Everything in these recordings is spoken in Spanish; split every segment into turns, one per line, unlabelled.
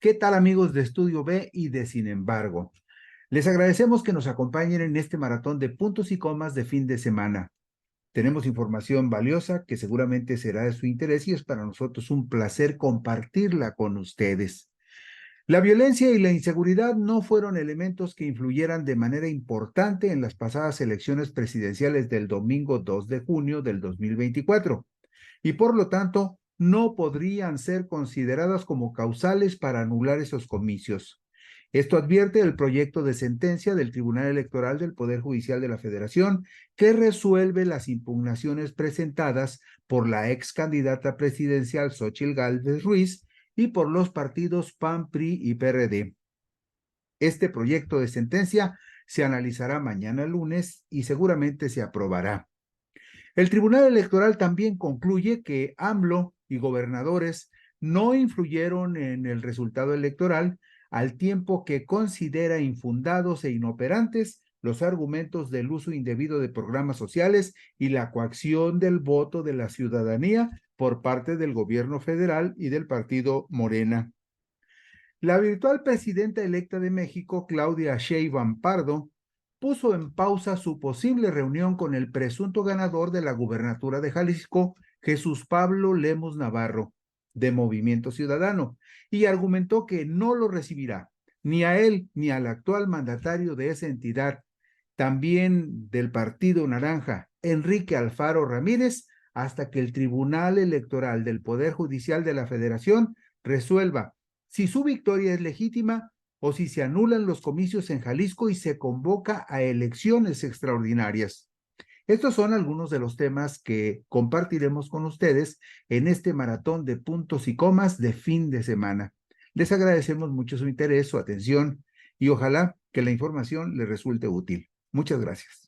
¿Qué tal, amigos de Estudio B y de Sin embargo? Les agradecemos que nos acompañen en este maratón de puntos y comas de fin de semana. Tenemos información valiosa que seguramente será de su interés y es para nosotros un placer compartirla con ustedes. La violencia y la inseguridad no fueron elementos que influyeran de manera importante en las pasadas elecciones presidenciales del domingo 2 de junio del 2024 y por lo tanto no podrían ser consideradas como causales para anular esos comicios. Esto advierte el proyecto de sentencia del Tribunal Electoral del Poder Judicial de la Federación, que resuelve las impugnaciones presentadas por la ex candidata presidencial Xóchitl Gálvez Ruiz y por los partidos PAN, PRI y PRD. Este proyecto de sentencia se analizará mañana lunes y seguramente se aprobará. El Tribunal Electoral también concluye que AMLO y gobernadores no influyeron en el resultado electoral, al tiempo que considera infundados e inoperantes los argumentos del uso indebido de programas sociales y la coacción del voto de la ciudadanía por parte del gobierno federal y del partido Morena. La virtual presidenta electa de México, Claudia Sheinbaum Pardo, puso en pausa su posible reunión con el presunto ganador de la gubernatura de Jalisco, Jesús Pablo Lemus Navarro, de Movimiento Ciudadano, y argumentó que no lo recibirá, ni a él ni al actual mandatario de esa entidad, también del Partido Naranja, Enrique Alfaro Ramírez, hasta que el Tribunal Electoral del Poder Judicial de la Federación resuelva si su victoria es legítima o si se anulan los comicios en Jalisco y se convoca a elecciones extraordinarias. Estos son algunos de los temas que compartiremos con ustedes en este maratón de puntos y comas de fin de semana. Les agradecemos mucho su interés, su atención y ojalá que la información les resulte útil. Muchas gracias.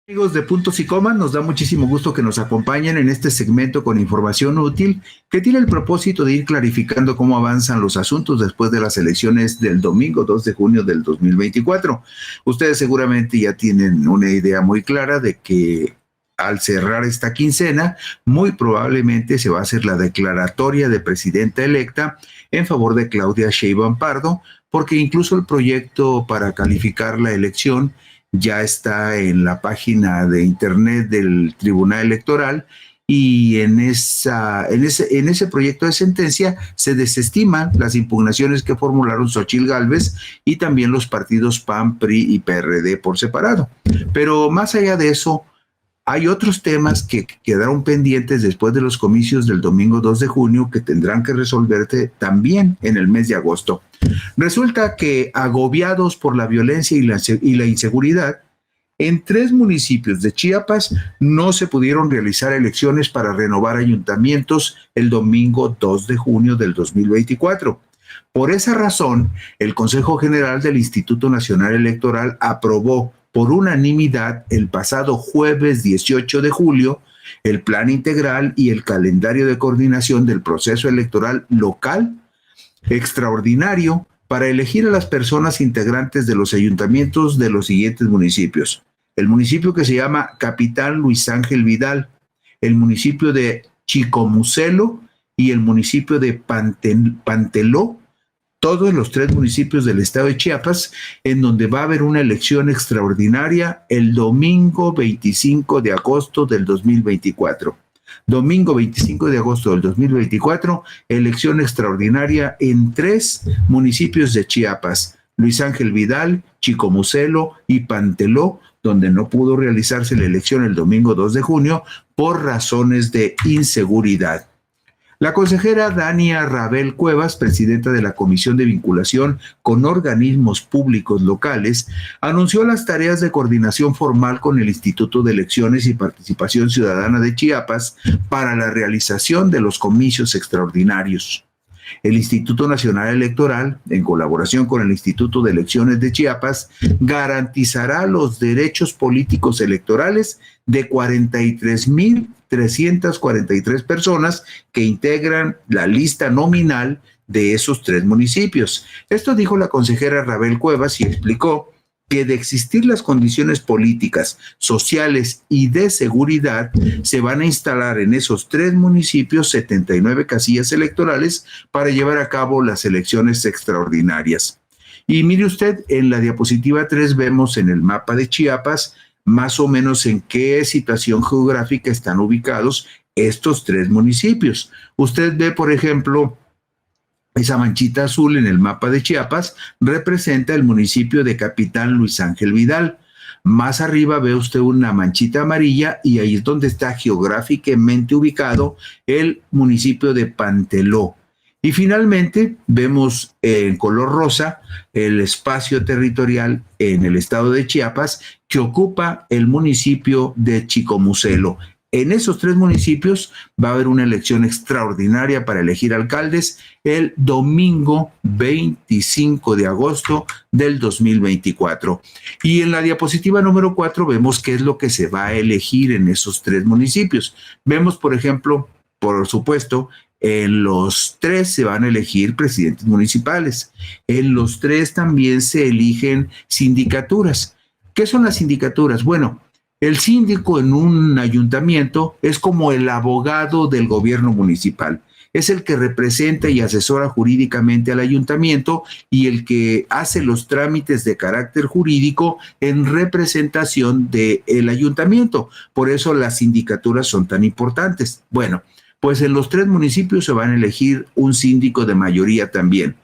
Amigos de Puntos y Comas, nos da muchísimo gusto que nos acompañen en este segmento con información útil que tiene el propósito de ir clarificando cómo avanzan los asuntos después de las elecciones del domingo 2 de junio del 2024. Ustedes seguramente ya tienen una idea muy clara de que al cerrar esta quincena, muy probablemente se va a hacer la declaratoria de presidenta electa en favor de Claudia Sheinbaum Pardo, porque incluso el proyecto para calificar la elección ya está en la página de internet del Tribunal Electoral y en ese proyecto de sentencia se desestiman las impugnaciones que formularon Xóchitl Gálvez y también los partidos PAN, PRI y PRD por separado. Pero más allá de eso, hay otros temas que quedaron pendientes después de los comicios del domingo 2 de junio que tendrán que resolverse también en el mes de agosto. Resulta que, agobiados por la violencia y la inseguridad, en 3 municipios de Chiapas no se pudieron realizar elecciones para renovar ayuntamientos el domingo 2 de junio del 2024. Por esa razón, el Consejo General del Instituto Nacional Electoral aprobó por unanimidad el pasado jueves 18 de julio el plan integral y el calendario de coordinación del proceso electoral local extraordinario para elegir a las personas integrantes de los ayuntamientos de los siguientes municipios. El municipio que se llama Capitán Luis Ángel Vidal, el municipio de Chicomucelo y el municipio de Panteló, todos los 3 municipios del estado de Chiapas, en donde va a haber una elección extraordinaria el domingo 25 de agosto del 2024. Domingo 25 de agosto del 2024, elección extraordinaria en 3 municipios de Chiapas, Luis Ángel Vidal, Chicomucelo y Panteló, donde no pudo realizarse la elección el domingo 2 de junio por razones de inseguridad. La consejera Dania Rabel Cuevas, presidenta de la Comisión de Vinculación con Organismos Públicos Locales, anunció las tareas de coordinación formal con el Instituto de Elecciones y Participación Ciudadana de Chiapas para la realización de los comicios extraordinarios. El Instituto Nacional Electoral, en colaboración con el Instituto de Elecciones de Chiapas, garantizará los derechos políticos electorales de 43,343 personas que integran la lista nominal de esos 3 municipios. Esto dijo la consejera Rabel Cuevas y explicó que de existir las condiciones políticas, sociales y de seguridad, se van a instalar en esos 3 municipios 79 casillas electorales para llevar a cabo las elecciones extraordinarias. Y mire usted, en la diapositiva 3 vemos en el mapa de Chiapas más o menos en qué situación geográfica están ubicados estos 3 municipios. Usted ve, por ejemplo, esa manchita azul en el mapa de Chiapas representa el municipio de Capitán Luis Ángel Vidal. Más arriba ve usted una manchita amarilla y ahí es donde está geográficamente ubicado el municipio de Panteló. Y finalmente vemos en color rosa el espacio territorial en el estado de Chiapas que ocupa el municipio de Chicomucelo. En esos 3 municipios va a haber una elección extraordinaria para elegir alcaldes el domingo 25 de agosto del 2024. Y en la diapositiva número 4 vemos qué es lo que se va a elegir en esos 3 municipios. Vemos, por ejemplo, por supuesto, en los 3 se van a elegir presidentes municipales. En los 3 también se eligen sindicaturas. ¿Qué son las sindicaturas? Bueno, el síndico en un ayuntamiento es como el abogado del gobierno municipal. Es el que representa y asesora jurídicamente al ayuntamiento y el que hace los trámites de carácter jurídico en representación del ayuntamiento. Por eso las sindicaturas son tan importantes. Bueno, pues en los 3 municipios se van a elegir un síndico de mayoría también.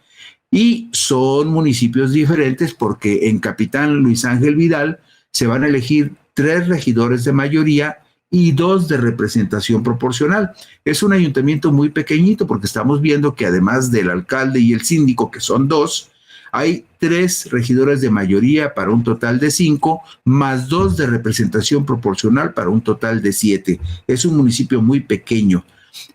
Y son municipios diferentes porque en Capitán Luis Ángel Vidal se van a elegir 3 regidores de mayoría y 2 de representación proporcional. Es un ayuntamiento muy pequeñito porque estamos viendo que además del alcalde y el síndico, que son 2, hay 3 regidores de mayoría para un total de 5, más 2 de representación proporcional para un total de 7. Es un municipio muy pequeño.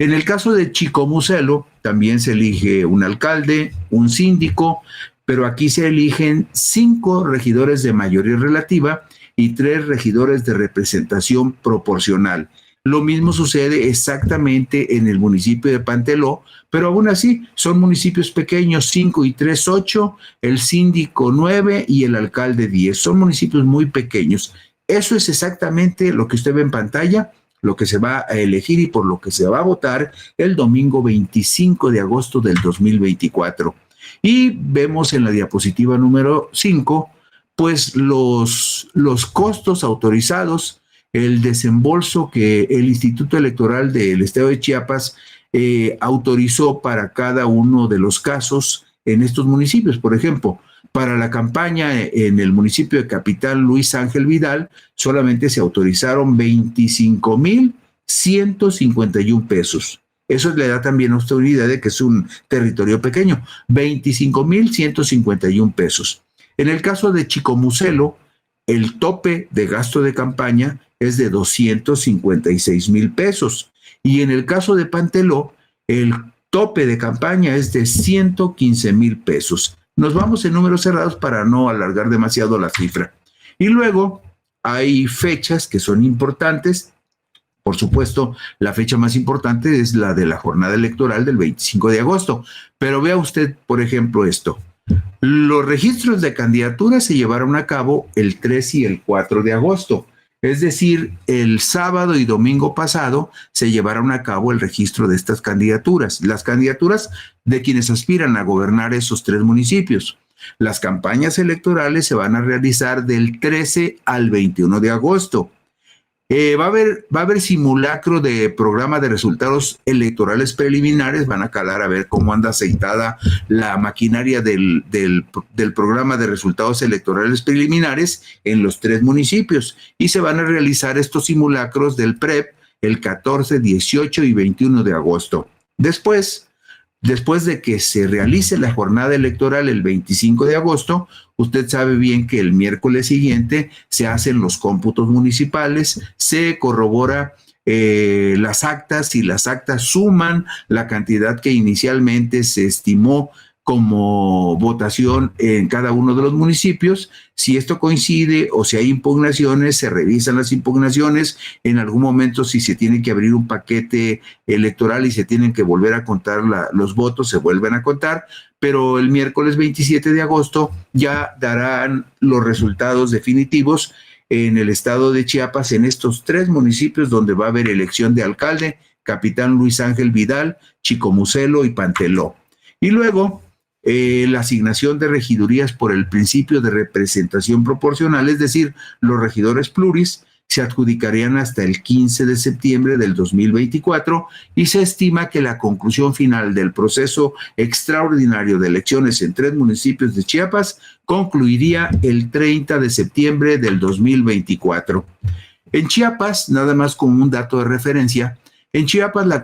En el caso de Chicomucelo, también se elige un alcalde, un síndico, pero aquí se eligen 5 regidores de mayoría relativa y 3 regidores de representación proporcional. Lo mismo sucede exactamente en el municipio de Panteló, pero aún así son municipios pequeños, 5 y 3, 8, el síndico 9 y el alcalde 10. Son municipios muy pequeños. Eso es exactamente lo que usted ve en pantalla, lo que se va a elegir y por lo que se va a votar el domingo 25 de agosto del 2024. Y vemos en la diapositiva número 5, pues los costos autorizados, el desembolso que el Instituto Electoral del Estado de Chiapas autorizó para cada uno de los casos en estos municipios. Por ejemplo, para la campaña en el municipio de Capitán Luis Ángel Vidal, solamente se autorizaron 25,151 pesos. Eso le da también a usted una idea de que es un territorio pequeño, 25,151 pesos. En el caso de Chicomucelo, el tope de gasto de campaña es de 256,000 pesos. Y en el caso de Panteló, el tope de campaña es de 115,000 pesos. Nos vamos en números cerrados para no alargar demasiado la cifra. Y luego hay fechas que son importantes. Por supuesto, la fecha más importante es la de la jornada electoral del 25 de agosto. Pero vea usted, por ejemplo, esto. Los registros de candidaturas se llevaron a cabo el 3 y el 4 de agosto. Es decir, el sábado y domingo pasado se llevaron a cabo el registro de estas candidaturas, las candidaturas de quienes aspiran a gobernar esos 3 municipios. Las campañas electorales se van a realizar del 13 al 21 de agosto. Va a haber simulacro de programa de resultados electorales preliminares, van a calar a ver cómo anda aceitada la maquinaria del programa de resultados electorales preliminares en los 3 municipios y se van a realizar estos simulacros del PREP el 14, 18 y 21 de agosto. Después de que se realice la jornada electoral el 25 de agosto, usted sabe bien que el miércoles siguiente se hacen los cómputos municipales, se corrobora las actas y las actas suman la cantidad que inicialmente se estimó como votación en cada uno de los municipios. Si esto coincide o si hay impugnaciones, se revisan las impugnaciones. En algún momento, si se tiene que abrir un paquete electoral y se tienen que volver a contar los votos, se vuelven a contar, pero el miércoles 27 de agosto ya darán los resultados definitivos en el estado de Chiapas, en estos 3 municipios donde va a haber elección de alcalde: Capitán Luis Ángel Vidal, Chicomucelo y Panteló. Y luego la asignación de regidurías por el principio de representación proporcional, es decir, los regidores pluris, se adjudicarían hasta el 15 de septiembre del 2024 y se estima que la conclusión final del proceso extraordinario de elecciones en 3 municipios de Chiapas concluiría el 30 de septiembre del 2024. En Chiapas, nada más como un dato de referencia, en Chiapas la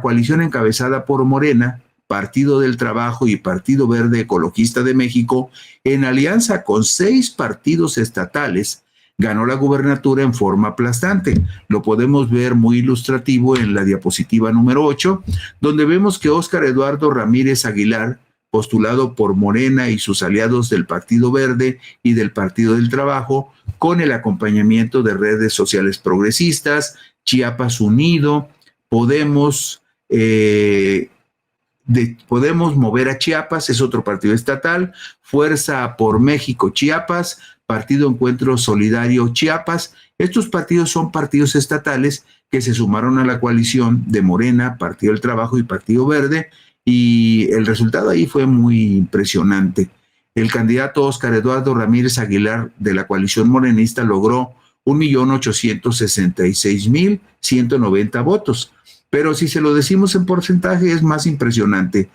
coalición encabezada por Morena, Partido del Trabajo y Partido Verde Ecologista de México, en alianza con 6 partidos estatales, ganó la gubernatura en forma aplastante. Lo podemos ver muy ilustrativo en la diapositiva número 8, donde vemos que Óscar Eduardo Ramírez Aguilar, postulado por Morena y sus aliados del Partido Verde y del Partido del Trabajo, con el acompañamiento de redes sociales progresistas, Chiapas Unido, Podemos Mover a Chiapas, es otro partido estatal, Fuerza por México Chiapas, Partido Encuentro Solidario Chiapas. Estos partidos son partidos estatales que se sumaron a la coalición de Morena, Partido del Trabajo y Partido Verde, y el resultado ahí fue muy impresionante. El candidato Óscar Eduardo Ramírez Aguilar de la coalición morenista logró 1,866,190 votos. Pero si se lo decimos en porcentaje es más impresionante.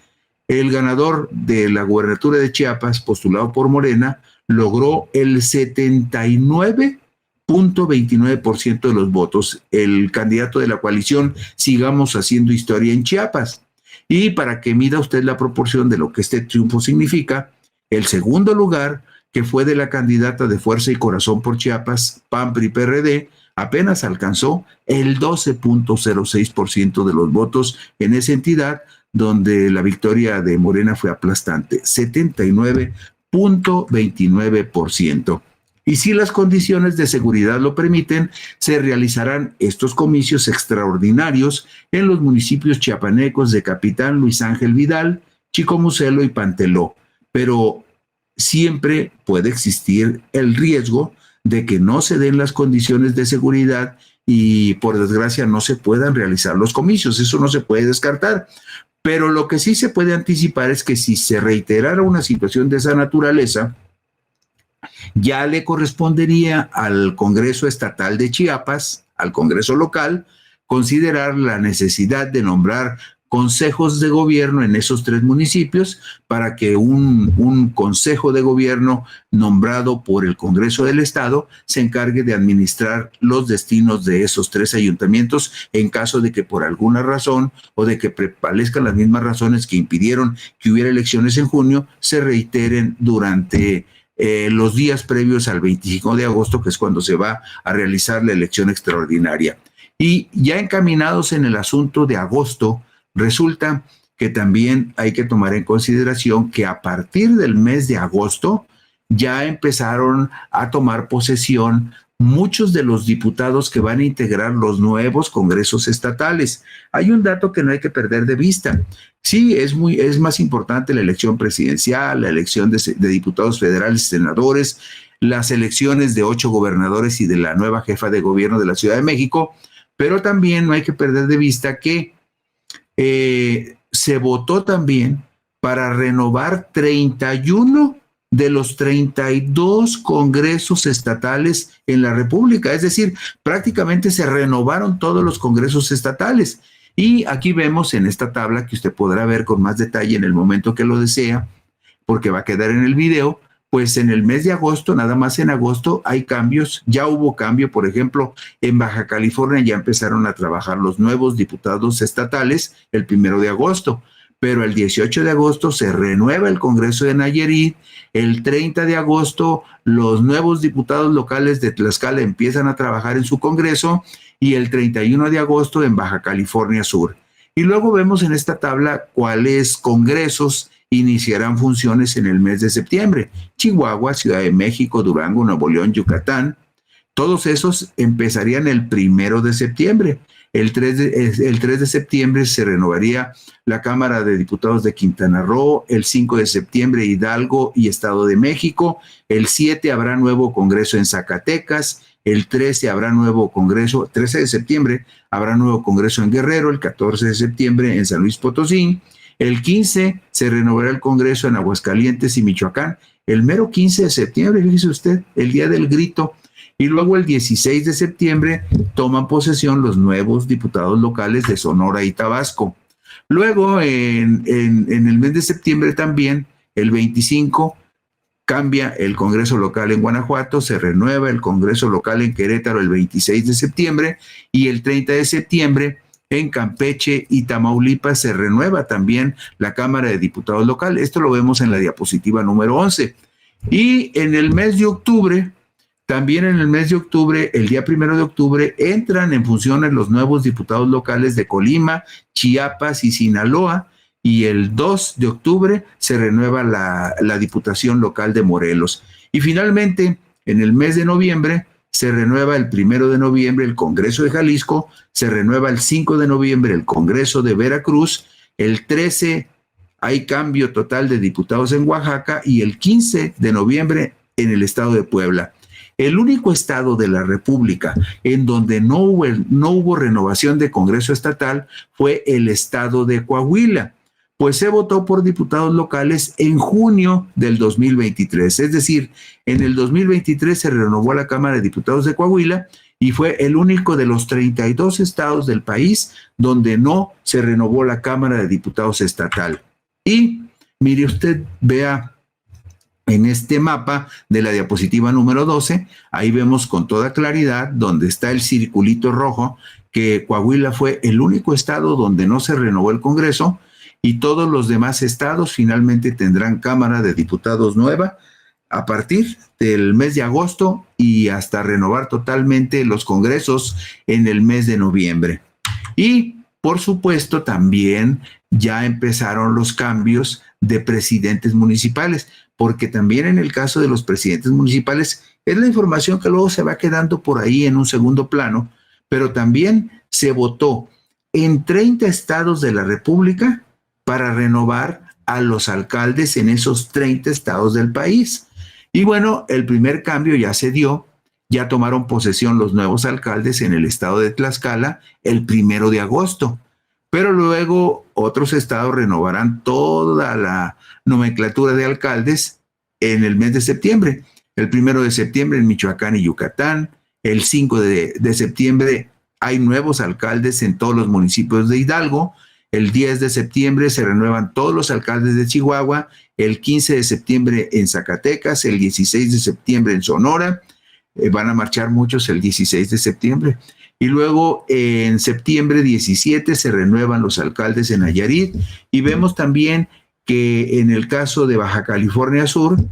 El ganador de la gubernatura de Chiapas, postulado por Morena, logró el 79.29% de los votos. El candidato de la coalición Sigamos Haciendo Historia en Chiapas. Y para que mida usted la proporción de lo que este triunfo significa, el segundo lugar, que fue de la candidata de Fuerza y Corazón por Chiapas, PAN, PRI, PRD, apenas alcanzó el 12.06% de los votos en esa entidad, donde la victoria de Morena fue aplastante, 79.29%. Y si las condiciones de seguridad lo permiten, se realizarán estos comicios extraordinarios en los municipios chiapanecos de Capitán Luis Ángel Vidal, Chicomucelo y Panteló. Pero siempre puede existir el riesgo de que no se den las condiciones de seguridad y, por desgracia, no se puedan realizar los comicios. Eso no se puede descartar. Pero lo que sí se puede anticipar es que si se reiterara una situación de esa naturaleza, ya le correspondería al Congreso Estatal de Chiapas, al Congreso local, considerar la necesidad de nombrar consejos de gobierno en esos 3 municipios para que un consejo de gobierno nombrado por el Congreso del Estado se encargue de administrar los destinos de esos 3 ayuntamientos en caso de que por alguna razón o de que prevalezcan las mismas razones que impidieron que hubiera elecciones en junio, se reiteren durante los días previos al 25 de agosto, que es cuando se va a realizar la elección extraordinaria. Y ya encaminados en el asunto de agosto, resulta que también hay que tomar en consideración que a partir del mes de agosto ya empezaron a tomar posesión muchos de los diputados que van a integrar los nuevos congresos estatales. Hay un dato que no hay que perder de vista. Sí, es más importante la elección presidencial, la elección de diputados federales y senadores, las elecciones de 8 gobernadores y de la nueva jefa de gobierno de la Ciudad de México, pero también no hay que perder de vista que se votó también para renovar 31 de los 32 congresos estatales en la República. Es decir, prácticamente se renovaron todos los congresos estatales. Y aquí vemos en esta tabla, que usted podrá ver con más detalle en el momento que lo desea, porque va a quedar en el video, pues en el mes de agosto, nada más en agosto, hay cambios. Ya hubo cambio, por ejemplo, en Baja California ya empezaron a trabajar los nuevos diputados estatales el 1 de agosto, pero el 18 de agosto se renueva el Congreso de Nayarit, el 30 de agosto los nuevos diputados locales de Tlaxcala empiezan a trabajar en su Congreso y el 31 de agosto en Baja California Sur. Y luego vemos en esta tabla cuáles congresos iniciarán funciones en el mes de septiembre. Chihuahua, Ciudad de México, Durango, Nuevo León, Yucatán. Todos esos empezarían el 1 de septiembre. El 3 de septiembre se renovaría la Cámara de Diputados de Quintana Roo, el 5 de septiembre Hidalgo y Estado de México, el 7 habrá nuevo Congreso en Zacatecas, el 13 habrá nuevo Congreso, 13 de septiembre habrá nuevo Congreso en Guerrero, el 14 de septiembre en San Luis Potosí, el 15 se renovará el Congreso en Aguascalientes y Michoacán, el mero 15 de septiembre, fíjese usted, el día del grito. Y luego el 16 de septiembre toman posesión los nuevos diputados locales de Sonora y Tabasco. Luego, en el mes de septiembre también, el 25, cambia el Congreso local en Guanajuato, se renueva el Congreso local en Querétaro el 26 de septiembre y el 30 de septiembre en Campeche y Tamaulipas se renueva también la Cámara de Diputados local. Esto lo vemos en la diapositiva número 11. Y en el mes de octubre, también en el mes de octubre, el día 1 de octubre, entran en funciones los nuevos diputados locales de Colima, Chiapas y Sinaloa, y el 2 de octubre se renueva la Diputación Local de Morelos. Y finalmente, en el mes de noviembre, se renueva el 1 de noviembre el Congreso de Jalisco, se renueva el 5 de noviembre el Congreso de Veracruz, el 13 hay cambio total de diputados en Oaxaca y el 15 de noviembre en el estado de Puebla. El único estado de la República en donde no hubo renovación de Congreso estatal fue el estado de Coahuila, pues se votó por diputados locales en junio del 2023. Es decir, en el 2023 se renovó la Cámara de Diputados de Coahuila y fue el único de los 32 estados del país donde no se renovó la Cámara de Diputados estatal. Y mire usted, vea, en este mapa de la diapositiva número 12, ahí vemos con toda claridad donde está el circulito rojo, que Coahuila fue el único estado donde no se renovó el Congreso y todos los demás estados finalmente tendrán Cámara de Diputados nueva a partir del mes de agosto y hasta renovar totalmente los congresos en el mes de noviembre. Y, por supuesto, también ya empezaron los cambios de presidentes municipales, porque también en el caso de los presidentes municipales es la información que luego se va quedando por ahí en un segundo plano, pero también se votó en 30 estados de la República para renovar a los alcaldes en esos 30 estados del país. Y bueno, el primer cambio ya se dio, ya tomaron posesión los nuevos alcaldes en el estado de Tlaxcala el 1 de agosto. Pero luego otros estados renovarán toda la nomenclatura de alcaldes en el mes de septiembre. El 1 de septiembre en Michoacán y Yucatán, el 5 de septiembre hay nuevos alcaldes en todos los municipios de Hidalgo, el 10 de septiembre se renuevan todos los alcaldes de Chihuahua, el 15 de septiembre en Zacatecas, el 16 de septiembre en Sonora, van a marchar muchos el 16 de septiembre. Y luego en septiembre 17 se renuevan los alcaldes en Nayarit y vemos también que en el caso de Baja California Sur,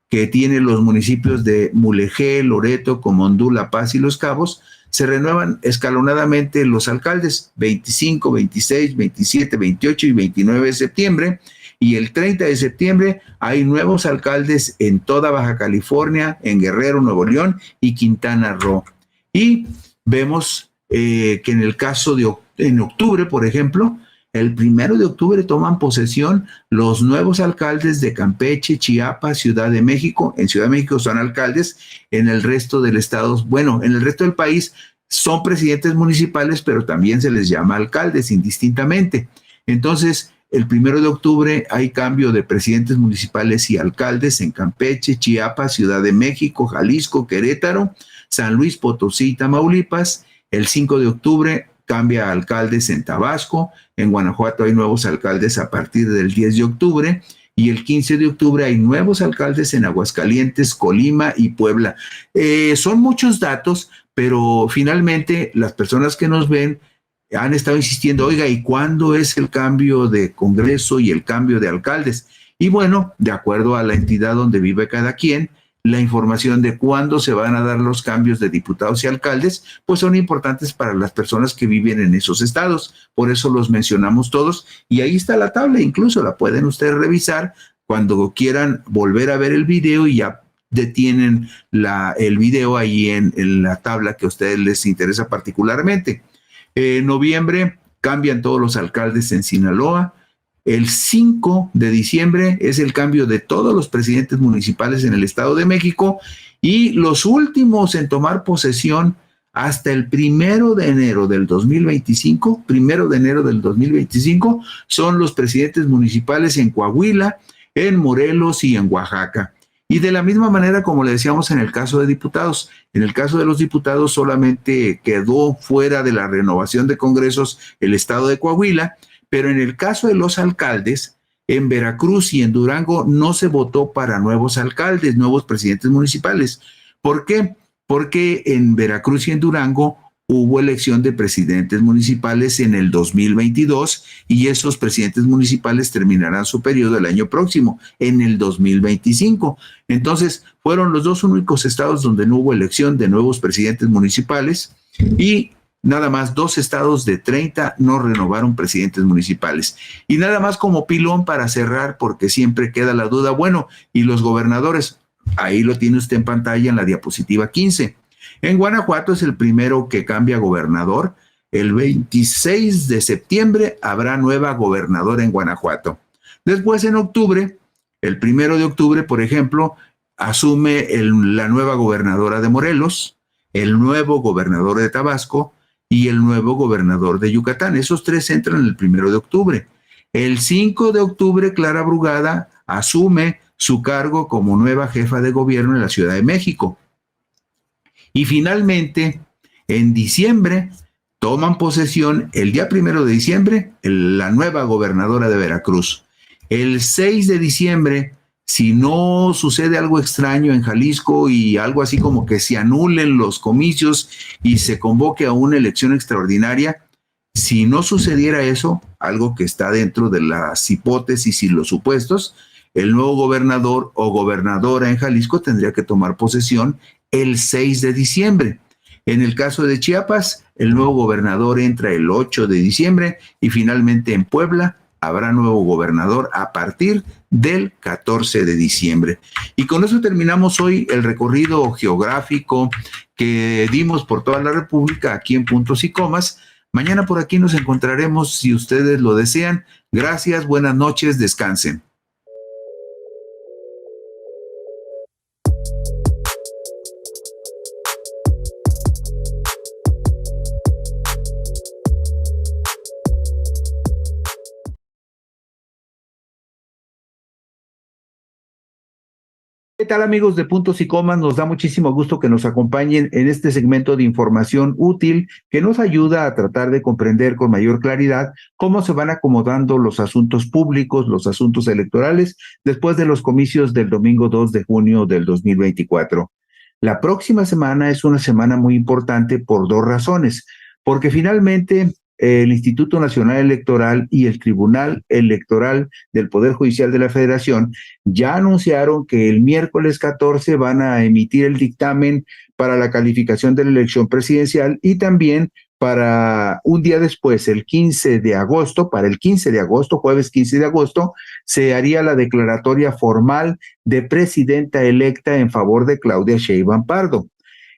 que tiene los municipios de Mulegé, Loreto, Comondú, La Paz y Los Cabos, se renuevan escalonadamente los alcaldes 25, 26, 27, 28 y 29 de septiembre. Y el 30 de septiembre hay nuevos alcaldes en toda Baja California, en Guerrero, Nuevo León y Quintana Roo. Y vemos que en el caso en octubre, por ejemplo, el 1 de octubre toman posesión los nuevos alcaldes de Campeche, Chiapas, Ciudad de México. En Ciudad de México son alcaldes, en el resto del estado, bueno, en el resto del país son presidentes municipales, pero también se les llama alcaldes indistintamente. Entonces, el 1 de octubre hay cambio de presidentes municipales y alcaldes en Campeche, Chiapas, Ciudad de México, Jalisco, Querétaro, San Luis Potosí y Tamaulipas. El 5 de octubre cambia a alcaldes en Tabasco, en Guanajuato hay nuevos alcaldes a partir del 10 de octubre y el 15 de octubre hay nuevos alcaldes en Aguascalientes, Colima y Puebla. Son muchos datos, pero finalmente las personas que nos ven han estado insistiendo, oiga, ¿y cuándo es el cambio de Congreso y el cambio de alcaldes? Y bueno, de acuerdo a la entidad donde vive cada quien, la información de cuándo se van a dar los cambios de diputados y alcaldes, pues son importantes para las personas que viven en esos estados. Por eso los mencionamos todos y ahí está la tabla, incluso la pueden ustedes revisar cuando quieran volver a ver el video y ya detienen el video ahí en la tabla que a ustedes les interesa particularmente. En noviembre cambian todos los alcaldes en Sinaloa. El 5 de diciembre es el cambio de todos los presidentes municipales en el Estado de México y los últimos en tomar posesión hasta el 1 de enero del 2025, son los presidentes municipales en Coahuila, en Morelos y en Oaxaca. Y de la misma manera, como le decíamos en el caso de diputados, en el caso de los diputados solamente quedó fuera de la renovación de congresos el estado de Coahuila, pero en el caso de los alcaldes, en Veracruz y en Durango no se votó para nuevos alcaldes, nuevos presidentes municipales. ¿Por qué? Porque en Veracruz y en Durango hubo elección de presidentes municipales en el 2022 y esos presidentes municipales terminarán su periodo el año próximo, en el 2025. Entonces, fueron los dos únicos estados donde no hubo elección de nuevos presidentes municipales y nada más 2 estados de 30 no renovaron presidentes municipales. Y nada más como pilón para cerrar, porque siempre queda la duda, bueno, ¿y los gobernadores? Ahí lo tiene usted en pantalla en la diapositiva 15. En Guanajuato es el primero que cambia gobernador. El 26 de septiembre habrá nueva gobernadora en Guanajuato. Después, en octubre, el 1 de octubre, por ejemplo, asume la nueva gobernadora de Morelos, el nuevo gobernador de Tabasco y el nuevo gobernador de Yucatán. Esos 3 entran el 1 de octubre. El 5 de octubre, Clara Brugada asume su cargo como nueva jefa de gobierno en la Ciudad de México. Y finalmente, en diciembre, toman posesión el día 1 de diciembre la nueva gobernadora de Veracruz. El 6 de diciembre, si no sucede algo extraño en Jalisco y algo así como que se anulen los comicios y se convoque a una elección extraordinaria, si no sucediera eso, algo que está dentro de las hipótesis y los supuestos, el nuevo gobernador o gobernadora en Jalisco tendría que tomar posesión el 6 de diciembre. En el caso de Chiapas, el nuevo gobernador entra el 8 de diciembre y finalmente en Puebla habrá nuevo gobernador a partir del 14 de diciembre. Y con eso terminamos hoy el recorrido geográfico que dimos por toda la República aquí en Puntos y Comas. Mañana por aquí nos encontraremos si ustedes lo desean. Gracias, buenas noches, descansen. ¿Qué tal, amigos de Puntos y Comas? Nos da muchísimo gusto que nos acompañen en este segmento de información útil que nos ayuda a tratar de comprender con mayor claridad cómo se van acomodando los asuntos públicos, los asuntos electorales después de los comicios del domingo 2 de junio del 2024. La próxima semana es una semana muy importante por 2 razones, porque finalmente el Instituto Nacional Electoral y el Tribunal Electoral del Poder Judicial de la Federación ya anunciaron que el miércoles 14 van a emitir el dictamen para la calificación de la elección presidencial y también para un día después, el 15 de agosto, para el 15 de agosto, jueves 15 de agosto, se haría la declaratoria formal de presidenta electa en favor de Claudia Sheinbaum Pardo.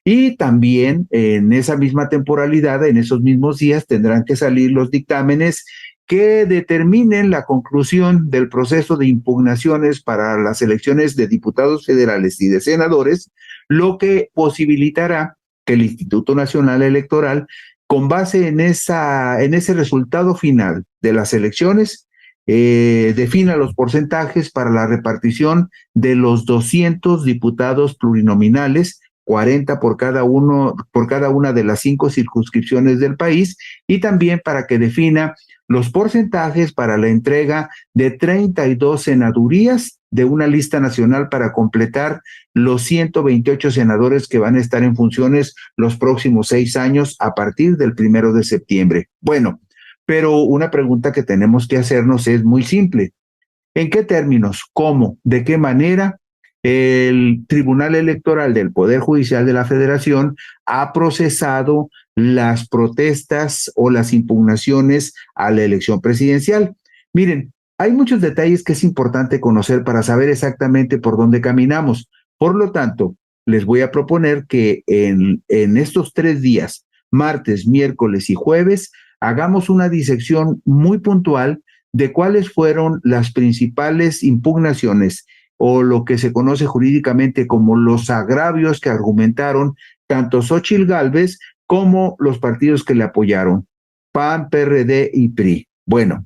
Y también en esa misma temporalidad, en esos mismos días, tendrán que salir los dictámenes que determinen la conclusión del proceso de impugnaciones para las elecciones de diputados federales y de senadores, lo que posibilitará que el Instituto Nacional Electoral, con base en ese resultado final de las elecciones, defina los porcentajes para la repartición de los 200 diputados plurinominales, 40 por cada una de las 5 circunscripciones del país, y también para que defina los porcentajes para la entrega de 32 senadurías de una lista nacional para completar los 128 senadores que van a estar en funciones los próximos 6 años a partir del 1 de septiembre. Bueno, pero una pregunta que tenemos que hacernos es muy simple. ¿En qué términos? ¿Cómo? ¿De qué manera? el Tribunal Electoral del Poder Judicial de la Federación ha procesado las protestas o las impugnaciones a la elección presidencial. Miren, hay muchos detalles que es importante conocer para saber exactamente por dónde caminamos. Por lo tanto, les voy a proponer que en estos 3 días, martes, miércoles y jueves, hagamos una disección muy puntual de cuáles fueron las principales impugnaciones o lo que se conoce jurídicamente como los agravios que argumentaron tanto Xóchitl Gálvez como los partidos que le apoyaron, PAN, PRD y PRI. Bueno,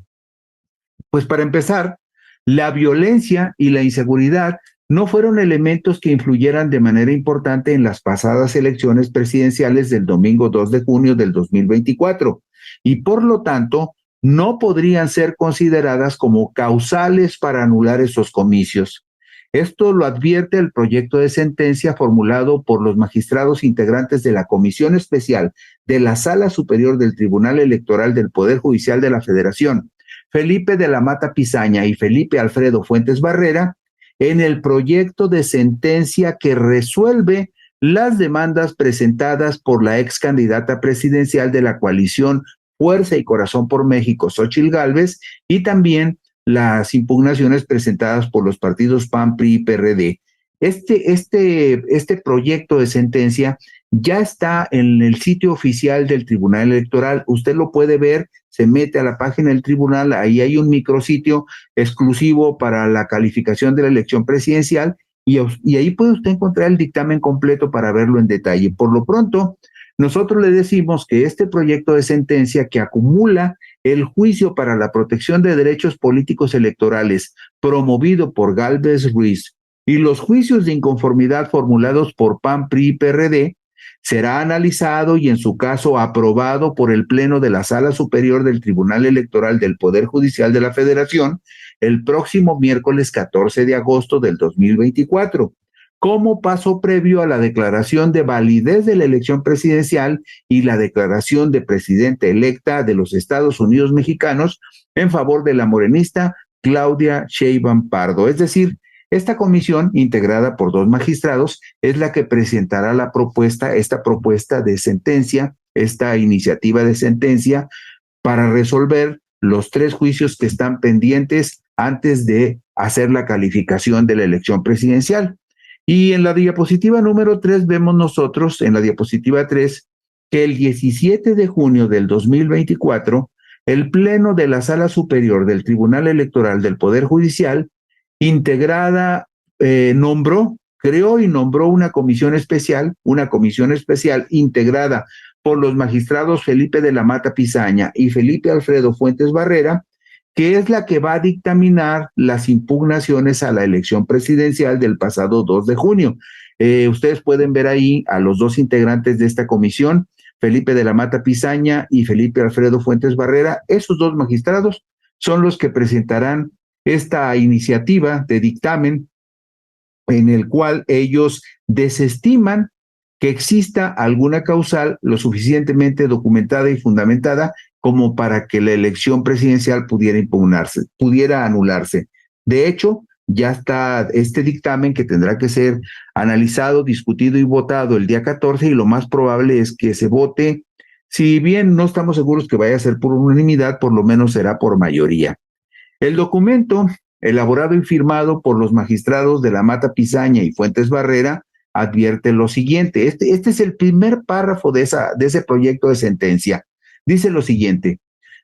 pues para empezar, la violencia y la inseguridad no fueron elementos que influyeran de manera importante en las pasadas elecciones presidenciales del domingo 2 de junio del 2024 y por lo tanto no podrían ser consideradas como causales para anular esos comicios. Esto lo advierte el proyecto de sentencia formulado por los magistrados integrantes de la Comisión Especial de la Sala Superior del Tribunal Electoral del Poder Judicial de la Federación, Felipe de la Mata Pizaña y Felipe Alfredo Fuentes Barrera, en el proyecto de sentencia que resuelve las demandas presentadas por la ex candidata presidencial de la coalición Fuerza y Corazón por México, Xóchitl Gálvez, y también las impugnaciones presentadas por los partidos PAN, PRI y PRD. Este proyecto de sentencia ya está en el sitio oficial del Tribunal Electoral. Usted lo puede ver, se mete a la página del tribunal, ahí hay un micrositio exclusivo para la calificación de la elección presidencial y ahí puede usted encontrar el dictamen completo para verlo en detalle. Por lo pronto, nosotros le decimos que este proyecto de sentencia que acumula el juicio para la protección de derechos políticos electorales promovido por Gálvez Ruiz y los juicios de inconformidad formulados por PAN, PRI y PRD será analizado y en su caso aprobado por el Pleno de la Sala Superior del Tribunal Electoral del Poder Judicial de la Federación el próximo miércoles 14 de agosto del 2024, como paso previo a la declaración de validez de la elección presidencial y la declaración de presidenta electa de los Estados Unidos mexicanos en favor de la morenista Claudia Sheinbaum Pardo. Es decir, esta comisión, integrada por 2 magistrados, es la que presentará esta propuesta de sentencia, esta iniciativa de sentencia, para resolver los 3 juicios que están pendientes antes de hacer la calificación de la elección presidencial. Y en la diapositiva número 3 vemos nosotros, en la diapositiva 3, que el 17 de junio del 2024, el Pleno de la Sala Superior del Tribunal Electoral del Poder Judicial creó y nombró una comisión especial integrada por los magistrados Felipe de la Mata Pizaña y Felipe Alfredo Fuentes Barrera, que es la que va a dictaminar las impugnaciones a la elección presidencial del pasado 2 de junio. Ustedes pueden ver ahí a los 2 integrantes de esta comisión, Felipe de la Mata Pizaña y Felipe Alfredo Fuentes Barrera. Esos 2 magistrados son los que presentarán esta iniciativa de dictamen en el cual ellos desestiman que exista alguna causal lo suficientemente documentada y fundamentada como para que la elección presidencial pudiera anularse. De hecho, ya está este dictamen que tendrá que ser analizado, discutido y votado el día 14 y lo más probable es que se vote, si bien no estamos seguros que vaya a ser por unanimidad, por lo menos será por mayoría. El documento, elaborado y firmado por los magistrados de la Mata Pizaña y Fuentes Barrera, advierte lo siguiente. Este es el primer párrafo de ese proyecto de sentencia. Dice lo siguiente: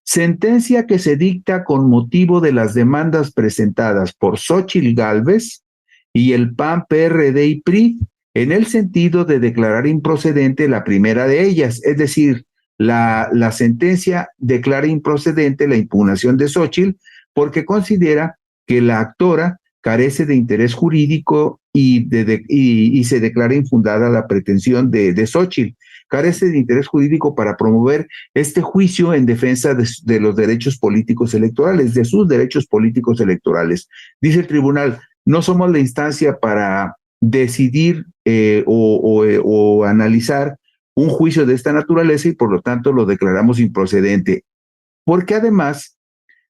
sentencia que se dicta con motivo de las demandas presentadas por Xóchitl Gálvez y el PAN, PRD y PRI, en el sentido de declarar improcedente la primera de ellas, es decir, la sentencia declara improcedente la impugnación de Xóchitl porque considera que la actora carece de interés jurídico y se declara infundada la pretensión de Xóchitl. Carece de interés jurídico para promover este juicio en defensa de los derechos políticos electorales, de sus derechos políticos electorales. Dice el tribunal, no somos la instancia para decidir o analizar un juicio de esta naturaleza y por lo tanto lo declaramos improcedente. Porque además,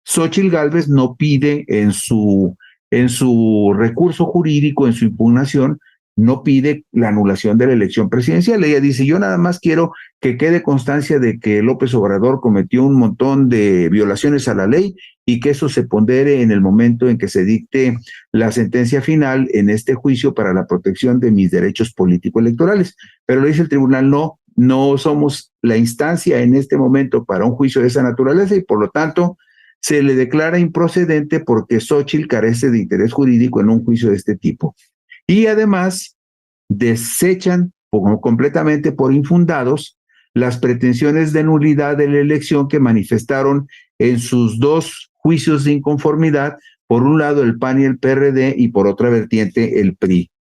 Xóchitl Gálvez no pide en su en su recurso jurídico, en su impugnación, no pide la anulación de la elección presidencial. Ella dice, yo nada más quiero que quede constancia de que López Obrador cometió un montón de violaciones a la ley y que eso se pondere en el momento en que se dicte la sentencia final en este juicio para la protección de mis derechos político-electorales. Pero le dice el tribunal, no somos la instancia en este momento para un juicio de esa naturaleza y por lo tanto se le declara improcedente porque Xóchitl carece de interés jurídico en un juicio de este tipo. Y además desechan completamente por infundados las pretensiones de nulidad de la elección que manifestaron en sus dos juicios de inconformidad, por un lado el PAN y el PRD y por otra vertiente el PRI.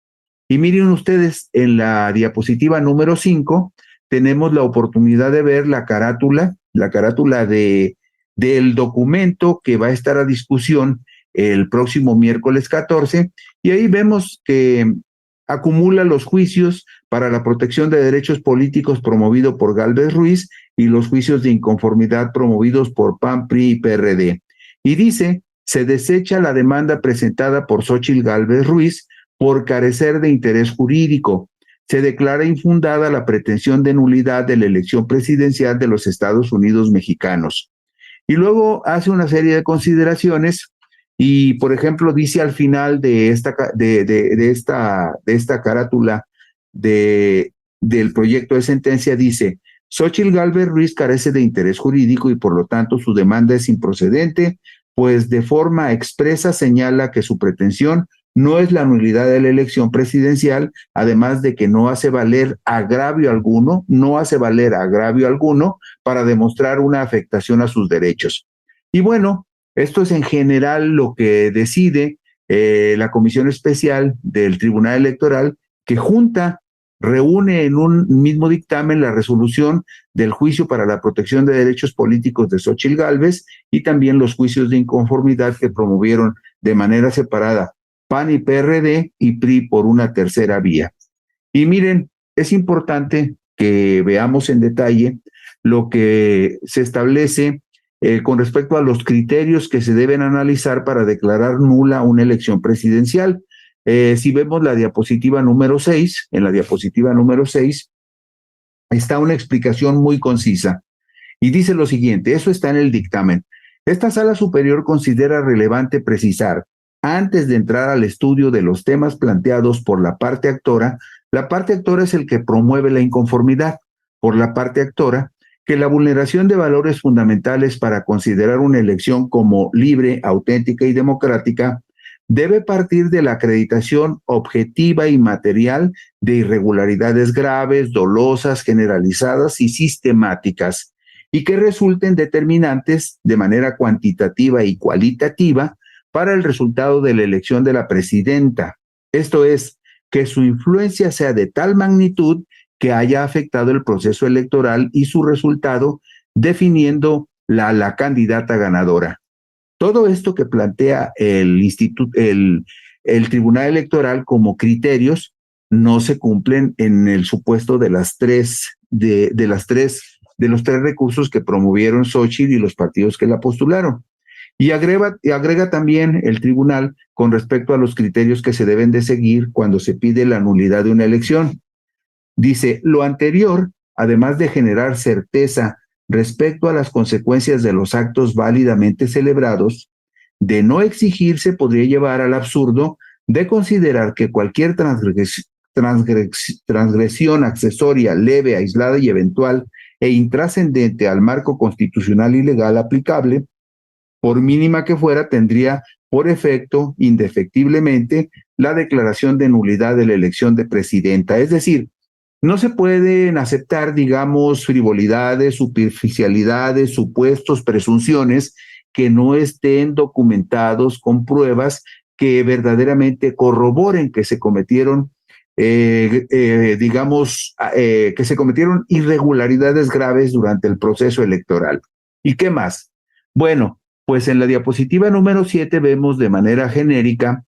Y miren ustedes, en la diapositiva número 5 tenemos la oportunidad de ver la carátula del documento que va a estar a discusión el próximo miércoles 14, y ahí vemos que acumula los juicios para la protección de derechos políticos promovido por Gálvez Ruiz y los juicios de inconformidad promovidos por PAN, PRI y PRD. Y dice, se desecha la demanda presentada por Xóchitl Gálvez Ruiz por carecer de interés jurídico. Se declara infundada la pretensión de nulidad de la elección presidencial de los Estados Unidos mexicanos. Y luego hace una serie de consideraciones y, por ejemplo, dice al final de esta carátula del proyecto de sentencia, dice, Xóchitl Gálvez Ruiz carece de interés jurídico y por lo tanto su demanda es improcedente, pues de forma expresa señala que su pretensión no es la nulidad de la elección presidencial, además de que no hace valer agravio alguno para demostrar una afectación a sus derechos. Y bueno, esto es en general lo que decide la Comisión Especial del Tribunal Electoral, que reúne en un mismo dictamen la resolución del juicio para la protección de derechos políticos de Xóchitl Gálvez y también los juicios de inconformidad que promovieron de manera separada PAN y PRD y PRI por una tercera vía. Y miren, es importante que veamos en detalle lo que se establece con respecto a los criterios que se deben analizar para declarar nula una elección presidencial. Si vemos la diapositiva número 6, en la diapositiva número 6 está una explicación muy concisa y dice lo siguiente, eso está en el dictamen. Esta sala superior considera relevante precisar, antes de entrar al estudio de los temas planteados por la parte actora es el que promueve la inconformidad. Por la parte actora, que la vulneración de valores fundamentales para considerar una elección como libre, auténtica y democrática debe partir de la acreditación objetiva y material de irregularidades graves, dolosas, generalizadas y sistemáticas, y que resulten determinantes de manera cuantitativa y cualitativa para el resultado de la elección de la presidenta. Esto es, que su influencia sea de tal magnitud que haya afectado el proceso electoral y su resultado, definiendo la candidata ganadora. Todo esto que plantea el Tribunal Electoral como criterios no se cumplen en el supuesto de los tres recursos que promovieron Xóchitl y los partidos que la postularon. Y agrega también el tribunal con respecto a los criterios que se deben de seguir cuando se pide la nulidad de una elección. Dice, lo anterior, además de generar certeza respecto a las consecuencias de los actos válidamente celebrados, de no exigirse podría llevar al absurdo de considerar que cualquier transgresión accesoria, leve, aislada y eventual e intrascendente al marco constitucional y legal aplicable, por mínima que fuera, tendría por efecto, indefectiblemente, la declaración de nulidad de la elección de presidenta. Es decir, no se pueden aceptar, digamos, frivolidades, superficialidades, supuestos, presunciones que no estén documentados con pruebas que verdaderamente corroboren que se cometieron, que se cometieron irregularidades graves durante el proceso electoral. ¿Y qué más? Bueno, pues en la diapositiva número 7 vemos de manera genérica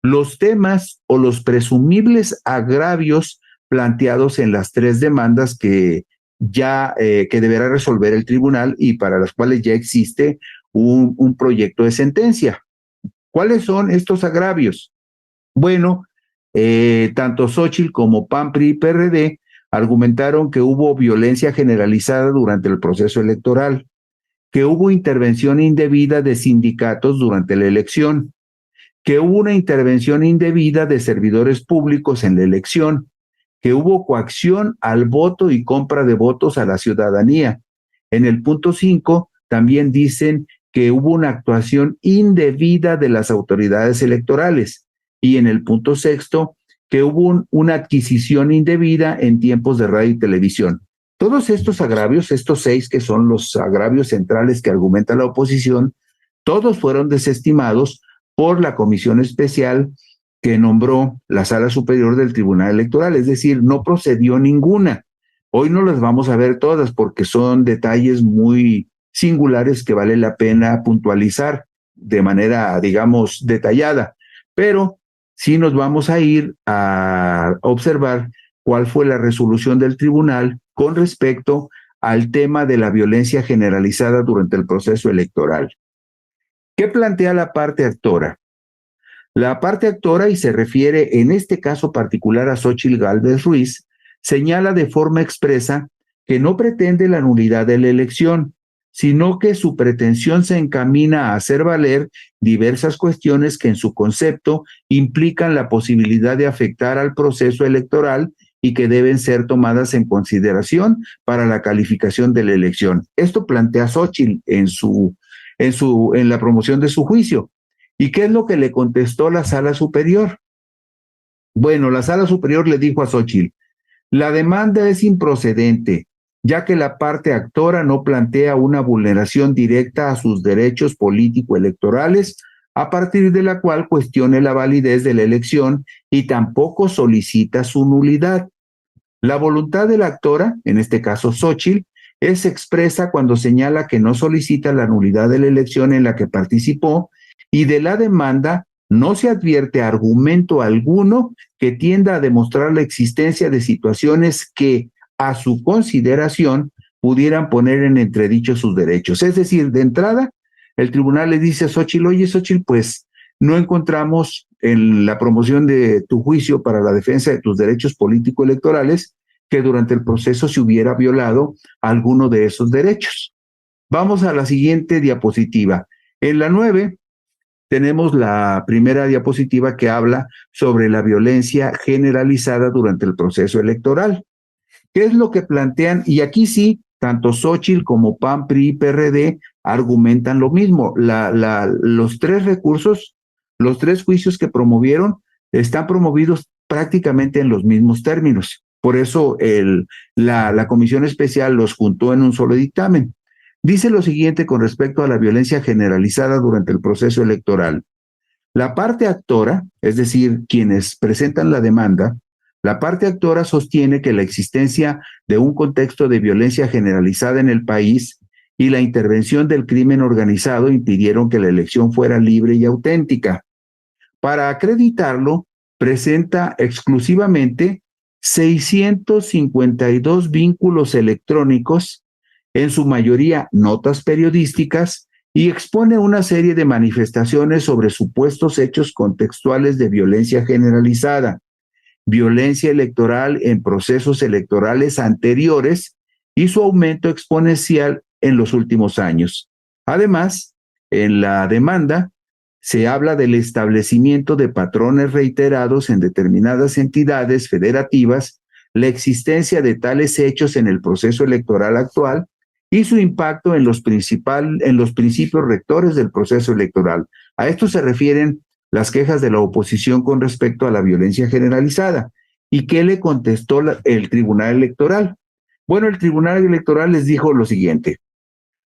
los temas o los presumibles agravios planteados en las tres demandas que deberá resolver el tribunal y para las cuales ya existe un proyecto de sentencia. ¿Cuáles son estos agravios? Bueno, tanto Xóchitl como PAN, PRI y PRD argumentaron que hubo violencia generalizada durante el proceso electoral, que hubo intervención indebida de sindicatos durante la elección, que hubo una intervención indebida de servidores públicos en la elección, que hubo coacción al voto y compra de votos a la ciudadanía. En el punto 5 también dicen que hubo una actuación indebida de las autoridades electorales, y en el punto 6 que hubo una adquisición indebida en tiempos de radio y televisión. Todos estos agravios, estos 6 que son los agravios centrales que argumenta la oposición, todos fueron desestimados por la comisión especial que nombró la Sala Superior del Tribunal Electoral, es decir, no procedió ninguna. Hoy no las vamos a ver todas porque son detalles muy singulares que vale la pena puntualizar de manera, digamos, detallada, pero sí nos vamos a ir a observar cuál fue la resolución del tribunal con respecto al tema de la violencia generalizada durante el proceso electoral. ¿Qué plantea la parte actora? La parte actora, y se refiere en este caso particular a Xóchitl Gálvez Ruiz, señala de forma expresa que no pretende la nulidad de la elección, sino que su pretensión se encamina a hacer valer diversas cuestiones que en su concepto implican la posibilidad de afectar al proceso electoral y que deben ser tomadas en consideración para la calificación de la elección. Esto plantea Xóchitl en la promoción de su juicio. ¿Y qué es lo que le contestó la Sala Superior? Bueno, la Sala Superior le dijo a Xóchitl: la demanda es improcedente, ya que la parte actora no plantea una vulneración directa a sus derechos político-electorales, a partir de la cual cuestione la validez de la elección y tampoco solicita su nulidad. La voluntad de la actora, en este caso Xóchitl, es expresa cuando señala que no solicita la nulidad de la elección en la que participó, y de la demanda no se advierte argumento alguno que tienda a demostrar la existencia de situaciones que, a su consideración, pudieran poner en entredicho sus derechos. Es decir, de entrada, el tribunal le dice a Xóchitl: oye, Xóchitl, pues no encontramos en la promoción de tu juicio para la defensa de tus derechos político-electorales que durante el proceso se hubiera violado alguno de esos derechos. Vamos a la siguiente diapositiva. En la 9 tenemos la primera diapositiva que habla sobre la violencia generalizada durante el proceso electoral. ¿Qué es lo que plantean? Y aquí sí, tanto Xóchitl como PAN, PRI y PRD argumentan lo mismo. Los 3 recursos, los 3 juicios que promovieron, están promovidos prácticamente en los mismos términos. Por eso la comisión especial los juntó en un solo dictamen. Dice lo siguiente con respecto a la violencia generalizada durante el proceso electoral. La parte actora, es decir, quienes presentan la demanda, la parte actora sostiene que la existencia de un contexto de violencia generalizada en el país y la intervención del crimen organizado impidieron que la elección fuera libre y auténtica. Para acreditarlo, presenta exclusivamente 652 vínculos electrónicos, en su mayoría notas periodísticas, y expone una serie de manifestaciones sobre supuestos hechos contextuales de violencia generalizada, violencia electoral en procesos electorales anteriores y su aumento exponencial en los últimos años. Además, en la demanda se habla del establecimiento de patrones reiterados en determinadas entidades federativas, la existencia de tales hechos en el proceso electoral actual y su impacto en los principios rectores del proceso electoral. A esto se refieren las quejas de la oposición con respecto a la violencia generalizada. ¿Y qué le contestó el Tribunal Electoral? Bueno, el Tribunal Electoral les dijo lo siguiente: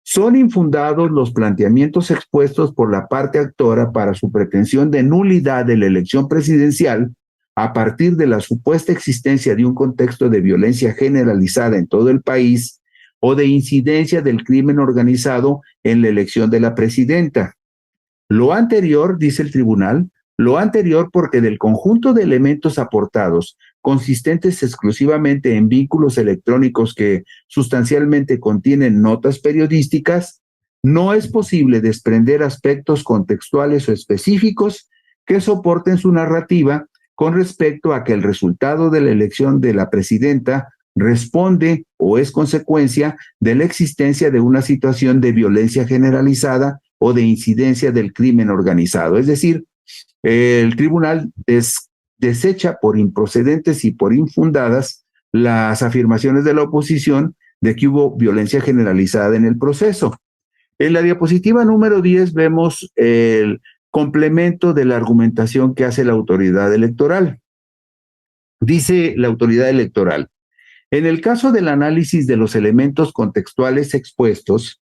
son infundados los planteamientos expuestos por la parte actora para su pretensión de nulidad de la elección presidencial a partir de la supuesta existencia de un contexto de violencia generalizada en todo el país o de incidencia del crimen organizado en la elección de la presidenta. Lo anterior, dice el tribunal, lo anterior porque del conjunto de elementos aportados, consistentes exclusivamente en vínculos electrónicos que sustancialmente contienen notas periodísticas, no es posible desprender aspectos contextuales o específicos que soporten su narrativa con respecto a que el resultado de la elección de la presidenta responde o es consecuencia de la existencia de una situación de violencia generalizada o de incidencia del crimen organizado. Es decir, el tribunal desecha por improcedentes y por infundadas las afirmaciones de la oposición de que hubo violencia generalizada en el proceso. En la diapositiva número 10 vemos el complemento de la argumentación que hace la autoridad electoral. Dice la autoridad electoral: en el caso del análisis de los elementos contextuales expuestos,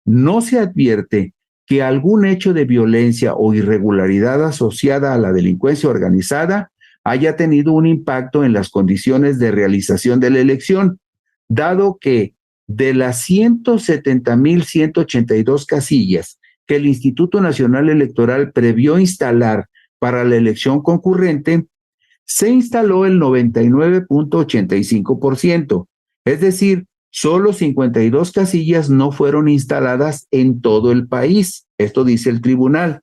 no se advierte que algún hecho de violencia o irregularidad asociada a la delincuencia organizada haya tenido un impacto en las condiciones de realización de la elección, dado que de las 170,182 casillas que el Instituto Nacional Electoral previó instalar para la elección concurrente, se instaló el 99.85%, es decir, solo 52 casillas no fueron instaladas en todo el país. Esto dice el tribunal.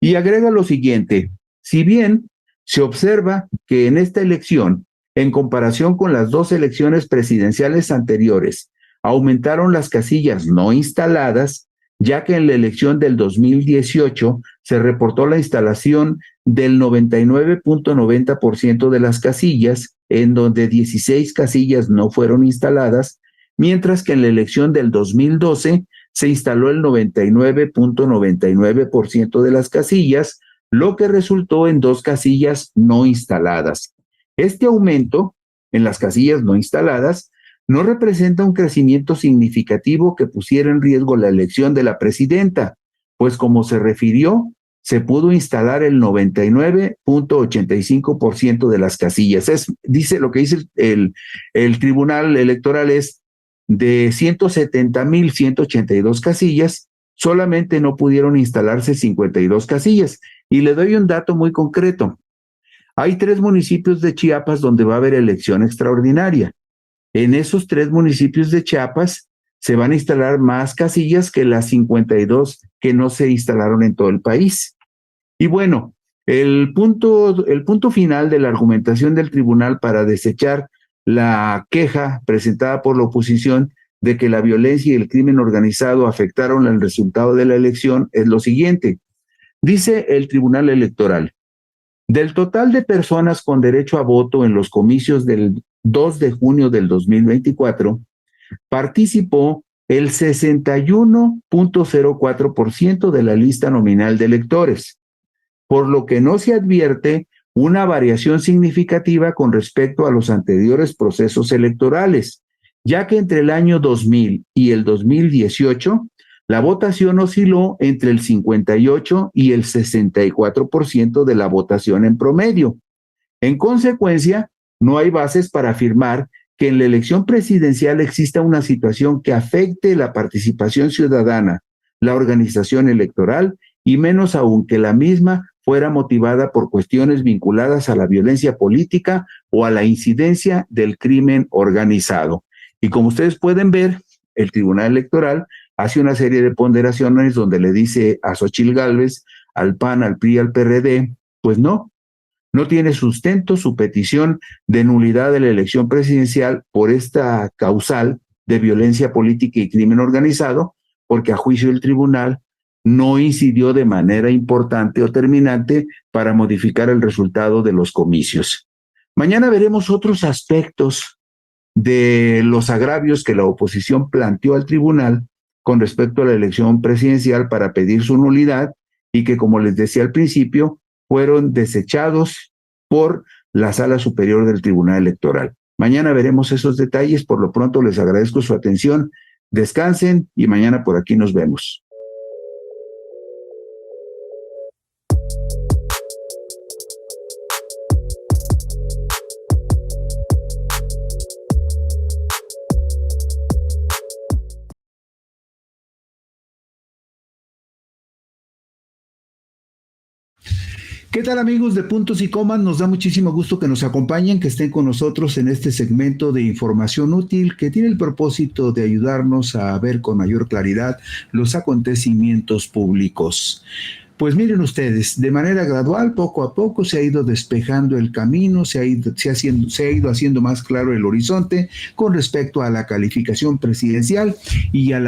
Y agrega lo siguiente: si bien se observa que en esta elección, en comparación con las dos elecciones presidenciales anteriores, aumentaron las casillas no instaladas, ya que en la elección del 2018 se reportó la instalación del 99.90% de las casillas, en donde 16 casillas no fueron instaladas, mientras que en la elección del 2012 se instaló el 99.99% de las casillas, lo que resultó en 2 casillas no instaladas. Este aumento en las casillas no instaladas no representa un crecimiento significativo que pusiera en riesgo la elección de la presidenta, pues como se refirió, se pudo instalar el 99.85% de las casillas. Dice lo que dice el Tribunal Electoral es de 170,182 casillas, solamente no pudieron instalarse 52 casillas. Y le doy un dato muy concreto. Hay 3 municipios de Chiapas donde va a haber elección extraordinaria. En esos 3 municipios de Chiapas se van a instalar más casillas que las 52 que no se instalaron en todo el país. Y bueno, el punto final de la argumentación del tribunal para desechar la queja presentada por la oposición de que la violencia y el crimen organizado afectaron el resultado de la elección es lo siguiente. Dice el Tribunal Electoral: del total de personas con derecho a voto en los comicios del 2 de junio del 2024, participó el 61.04% de la lista nominal de electores, por lo que no se advierte una variación significativa con respecto a los anteriores procesos electorales, ya que entre el año 2000 y el 2018 la votación osciló entre el 58 y el 64% de la votación en promedio. En consecuencia, no hay bases para afirmar que en la elección presidencial exista una situación que afecte la participación ciudadana, la organización electoral, y menos aún que la misma fuera motivada por cuestiones vinculadas a la violencia política o a la incidencia del crimen organizado. Y como ustedes pueden ver, el Tribunal Electoral hace una serie de ponderaciones donde le dice a Xóchitl Gálvez, al PAN, al PRI, al PRD, pues no tiene sustento su petición de nulidad de la elección presidencial por esta causal de violencia política y crimen organizado, porque a juicio del tribunal no incidió de manera importante o terminante para modificar el resultado de los comicios. Mañana veremos otros aspectos de los agravios que la oposición planteó al tribunal con respecto a la elección presidencial para pedir su nulidad y que, como les decía al principio, fueron desechados por la Sala Superior del Tribunal Electoral. Mañana veremos esos detalles. Por lo pronto les agradezco su atención. Descansen y mañana por aquí nos vemos. ¿Qué tal, amigos de Puntos y Comas? Nos da muchísimo gusto que nos acompañen, que estén con nosotros en este segmento de información útil que tiene el propósito de ayudarnos a ver con mayor claridad los acontecimientos públicos. Pues miren ustedes, de manera gradual, poco a poco, se ha ido despejando el camino, se ha ido haciendo más claro el horizonte con respecto a la calificación presidencial y a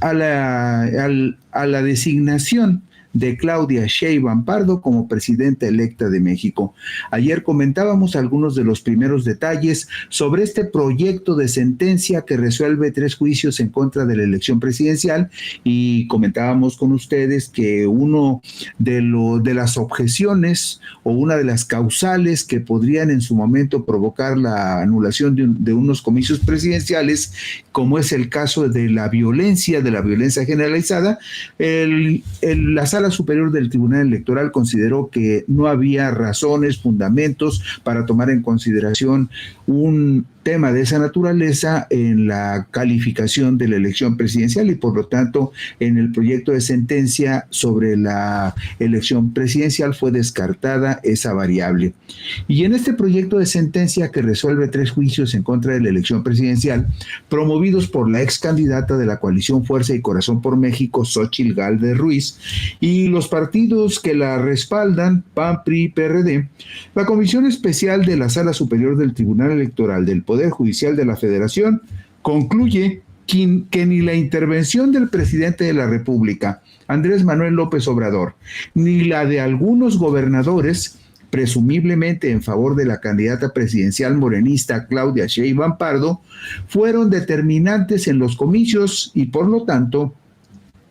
la designación de Claudia Sheinbaum Pardo como presidenta electa de México. Ayer comentábamos algunos de los primeros detalles sobre este proyecto de sentencia que resuelve 3 juicios en contra de la elección presidencial y comentábamos con ustedes que uno de las objeciones o una de las causales que podrían en su momento provocar la anulación de unos comicios presidenciales, como es el caso de la violencia generalizada, la Sala Superior del Tribunal Electoral consideró que no había razones, fundamentos para tomar en consideración un tema de esa naturaleza en la calificación de la elección presidencial y por lo tanto en el proyecto de sentencia sobre la elección presidencial fue descartada esa variable. Y en este proyecto de sentencia que resuelve 3 juicios en contra de la elección presidencial promovidos por la ex candidata de la coalición Fuerza y Corazón por México, Xóchitl Gálvez Ruiz, y los partidos que la respaldan, PAN, PRI y PRD, la Comisión Especial de la Sala Superior del Tribunal Electoral del Poder Judicial de la Federación concluye que ni la intervención del presidente de la República, Andrés Manuel López Obrador, ni la de algunos gobernadores, presumiblemente en favor de la candidata presidencial morenista Claudia Sheinbaum Pardo, fueron determinantes en los comicios y por lo tanto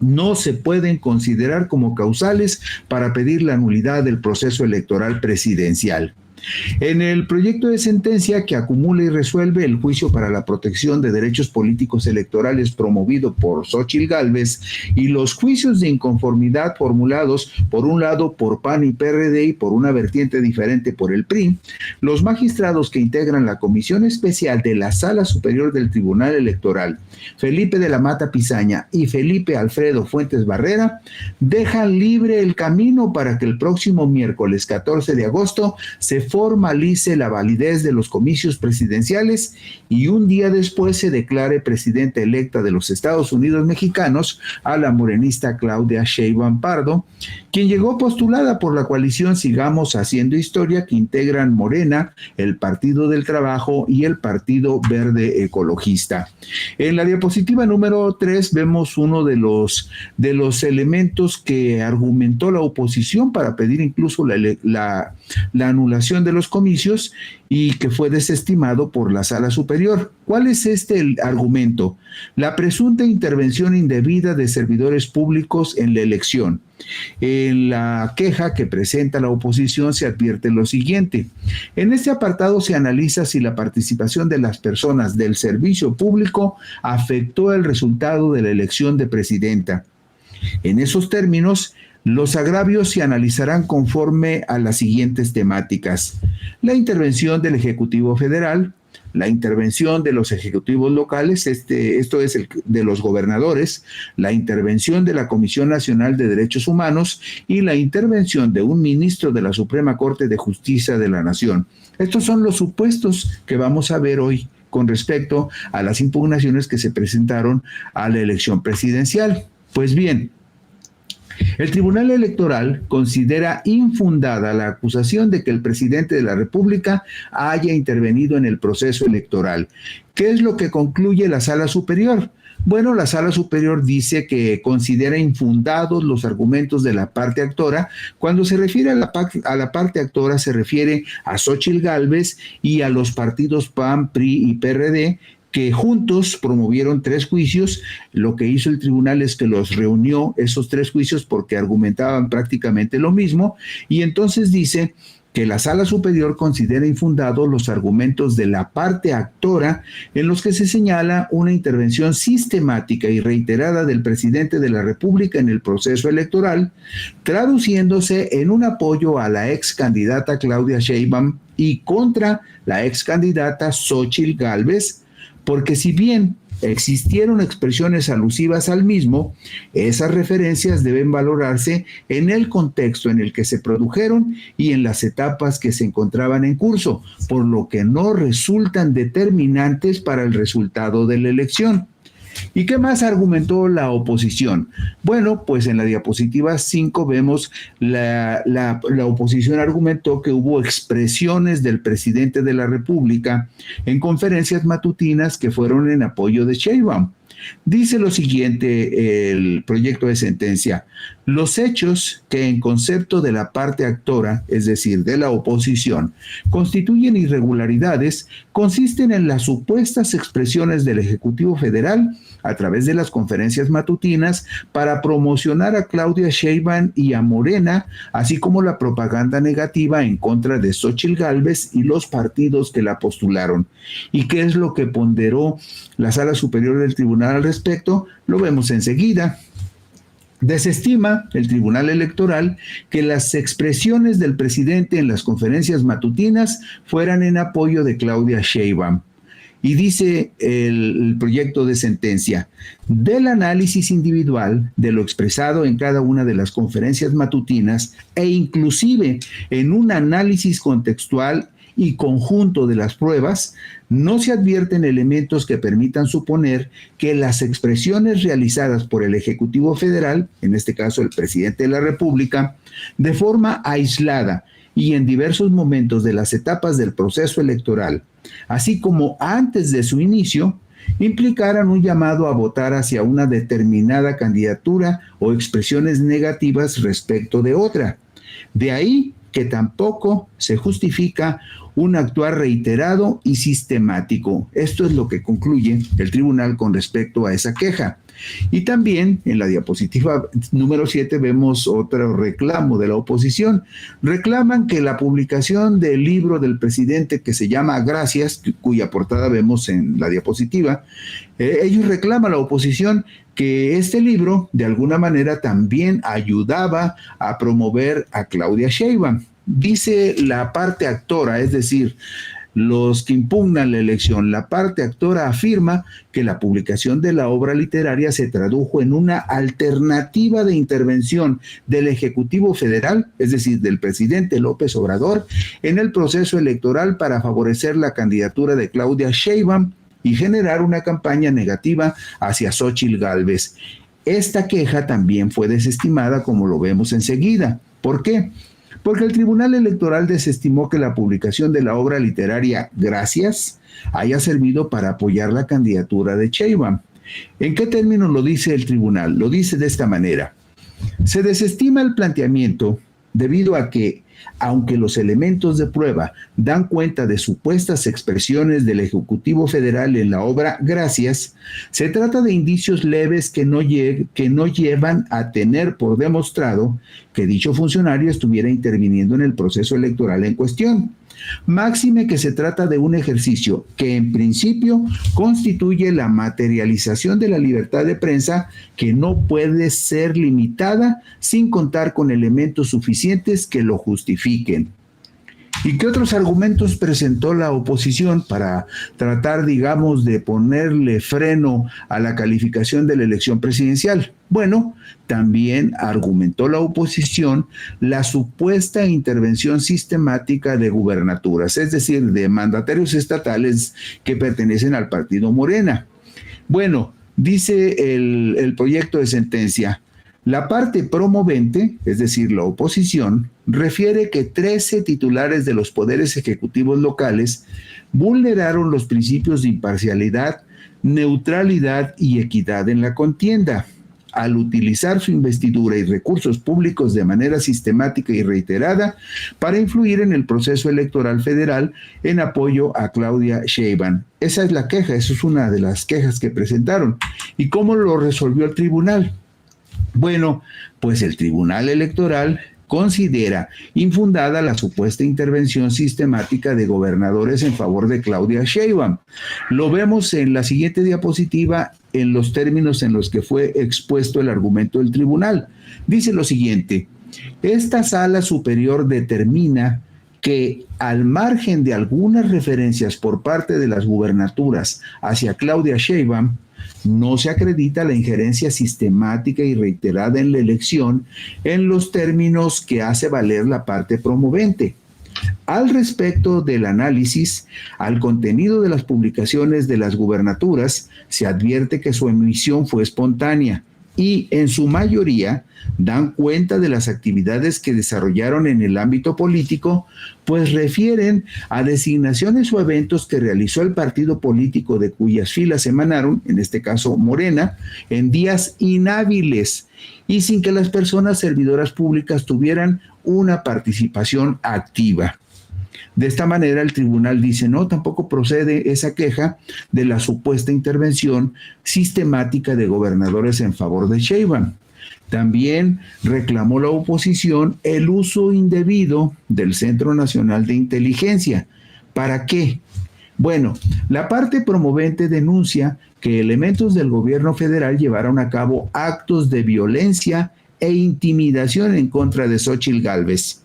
no se pueden considerar como causales para pedir la nulidad del proceso electoral presidencial. En el proyecto de sentencia que acumula y resuelve el juicio para la protección de derechos políticos electorales promovido por Xóchitl Gálvez y los juicios de inconformidad formulados por un lado por PAN y PRD y por una vertiente diferente por el PRI, los magistrados que integran la Comisión Especial de la Sala Superior del Tribunal Electoral, Felipe de la Mata Pizaña y Felipe Alfredo Fuentes Barrera, dejan libre el camino para que el próximo miércoles 14 de agosto se formalice la validez de los comicios presidenciales y un día después se declare presidenta electa de los Estados Unidos mexicanos a la morenista Claudia Sheinbaum Pardo, quien llegó postulada por la coalición Sigamos Haciendo Historia, que integran Morena, el Partido del Trabajo y el Partido Verde Ecologista. En la diapositiva número 3 vemos uno de los elementos que argumentó la oposición para pedir incluso la anulación de los comicios y que fue desestimado por la Sala Superior. ¿Cuál es el argumento? La presunta intervención indebida de servidores públicos en la elección. En la queja que presenta la oposición se advierte lo siguiente. En este apartado se analiza si la participación de las personas del servicio público afectó el resultado de la elección de presidenta. En esos términos, los agravios se analizarán conforme a las siguientes temáticas: la intervención del Ejecutivo Federal, la intervención de los ejecutivos locales, esto es el de los gobernadores, la intervención de la Comisión Nacional de Derechos Humanos y la intervención de un ministro de la Suprema Corte de Justicia de la Nación. Estos son los supuestos que vamos a ver hoy con respecto a las impugnaciones que se presentaron a la elección presidencial. Pues bien, el Tribunal Electoral considera infundada la acusación de que el presidente de la República haya intervenido en el proceso electoral. ¿Qué es lo que concluye la Sala Superior? Bueno, la Sala Superior dice que considera infundados los argumentos de la parte actora. Cuando se refiere a la parte actora, se refiere a Xóchitl Gálvez y a los partidos PAN, PRI y PRD, que juntos promovieron 3 juicios. Lo que hizo el tribunal es que los reunió, esos 3 juicios, porque argumentaban prácticamente lo mismo, y entonces dice que la Sala Superior considera infundados los argumentos de la parte actora en los que se señala una intervención sistemática y reiterada del presidente de la República en el proceso electoral, traduciéndose en un apoyo a la ex candidata Claudia Sheinbaum y contra la ex candidata Xóchitl Gálvez, porque si bien existieron expresiones alusivas al mismo, esas referencias deben valorarse en el contexto en el que se produjeron y en las etapas que se encontraban en curso, por lo que no resultan determinantes para el resultado de la elección. ¿Y qué más argumentó la oposición? Bueno, pues en la diapositiva 5 vemos la oposición argumentó que hubo expresiones del presidente de la República en conferencias matutinas que fueron en apoyo de Sheinbaum. Dice lo siguiente el proyecto de sentencia: los hechos que en concepto de la parte actora, es decir, de la oposición, constituyen irregularidades, consisten en las supuestas expresiones del Ejecutivo Federal a través de las conferencias matutinas para promocionar a Claudia Sheinbaum y a Morena, así como la propaganda negativa en contra de Xóchitl Gálvez y los partidos que la postularon. ¿Y qué es lo que ponderó la Sala Superior del Tribunal al respecto? Lo vemos enseguida. Desestima el Tribunal Electoral que las expresiones del presidente en las conferencias matutinas fueran en apoyo de Claudia Sheinbaum. Y dice el proyecto de sentencia: del análisis individual de lo expresado en cada una de las conferencias matutinas e inclusive en un análisis contextual y conjunto de las pruebas, no se advierten elementos que permitan suponer que las expresiones realizadas por el Ejecutivo Federal, en este caso el presidente de la República, de forma aislada y en diversos momentos de las etapas del proceso electoral, así como antes de su inicio, implicaran un llamado a votar hacia una determinada candidatura o expresiones negativas respecto de otra. De ahí que tampoco se justifica un actuar reiterado y sistemático. Esto es lo que concluye el tribunal con respecto a esa queja. Y también en la diapositiva número 7 vemos otro reclamo de la oposición. Reclaman que la publicación del libro del presidente que se llama Gracias, cuya portada vemos en la diapositiva, ellos reclaman a la oposición que este libro de alguna manera también ayudaba a promover a Claudia Sheinbaum. Dice la parte actora, es decir, los que impugnan la elección, la parte actora afirma que la publicación de la obra literaria se tradujo en una alternativa de intervención del Ejecutivo Federal, es decir, del presidente López Obrador, en el proceso electoral para favorecer la candidatura de Claudia Sheinbaum y generar una campaña negativa hacia Xóchitl Gálvez. Esta queja también fue desestimada, como lo vemos enseguida. ¿Por qué? Porque el Tribunal Electoral desestimó que la publicación de la obra literaria Gracias haya servido para apoyar la candidatura de Sheinbaum. ¿En qué términos lo dice el tribunal? Lo dice de esta manera: se desestima el planteamiento debido a que, aunque los elementos de prueba dan cuenta de supuestas expresiones del Ejecutivo Federal en la obra Gracias, se trata de indicios leves que no llevan a tener por demostrado que dicho funcionario estuviera interviniendo en el proceso electoral en cuestión. Máxime que se trata de un ejercicio que en principio constituye la materialización de la libertad de prensa, que no puede ser limitada sin contar con elementos suficientes que lo justifiquen. ¿Y qué otros argumentos presentó la oposición para tratar, digamos, de ponerle freno a la calificación de la elección presidencial? Bueno, también argumentó la oposición la supuesta intervención sistemática de gubernaturas, es decir, de mandatarios estatales que pertenecen al partido Morena. Bueno, dice el proyecto de sentencia: la parte promovente, es decir, la oposición, refiere que 13 titulares de los poderes ejecutivos locales vulneraron los principios de imparcialidad, neutralidad y equidad en la contienda, al utilizar su investidura y recursos públicos de manera sistemática y reiterada para influir en el proceso electoral federal en apoyo a Claudia Sheinbaum. Esa es la queja, esa es una de las quejas que presentaron. ¿Y cómo lo resolvió el tribunal? Bueno, pues el Tribunal Electoral considera infundada la supuesta intervención sistemática de gobernadores en favor de Claudia Sheinbaum. Lo vemos en la siguiente diapositiva en los términos en los que fue expuesto el argumento del tribunal. Dice lo siguiente: esta sala superior determina que, al margen de algunas referencias por parte de las gubernaturas hacia Claudia Sheinbaum, no se acredita la injerencia sistemática y reiterada en la elección en los términos que hace valer la parte promovente. Al respecto del análisis al contenido de las publicaciones de las gubernaturas, se advierte que su emisión fue espontánea y en su mayoría dan cuenta de las actividades que desarrollaron en el ámbito político, pues refieren a designaciones o eventos que realizó el partido político de cuyas filas emanaron, en este caso Morena, en días inhábiles y sin que las personas servidoras públicas tuvieran una participación activa. De esta manera, el tribunal dice, no, tampoco procede esa queja de la supuesta intervención sistemática de gobernadores en favor de Sheinbaum. También reclamó la oposición el uso indebido del Centro Nacional de Inteligencia. ¿Para qué? Bueno, la parte promovente denuncia que elementos del gobierno federal llevaron a cabo actos de violencia e intimidación en contra de Xóchitl Gálvez,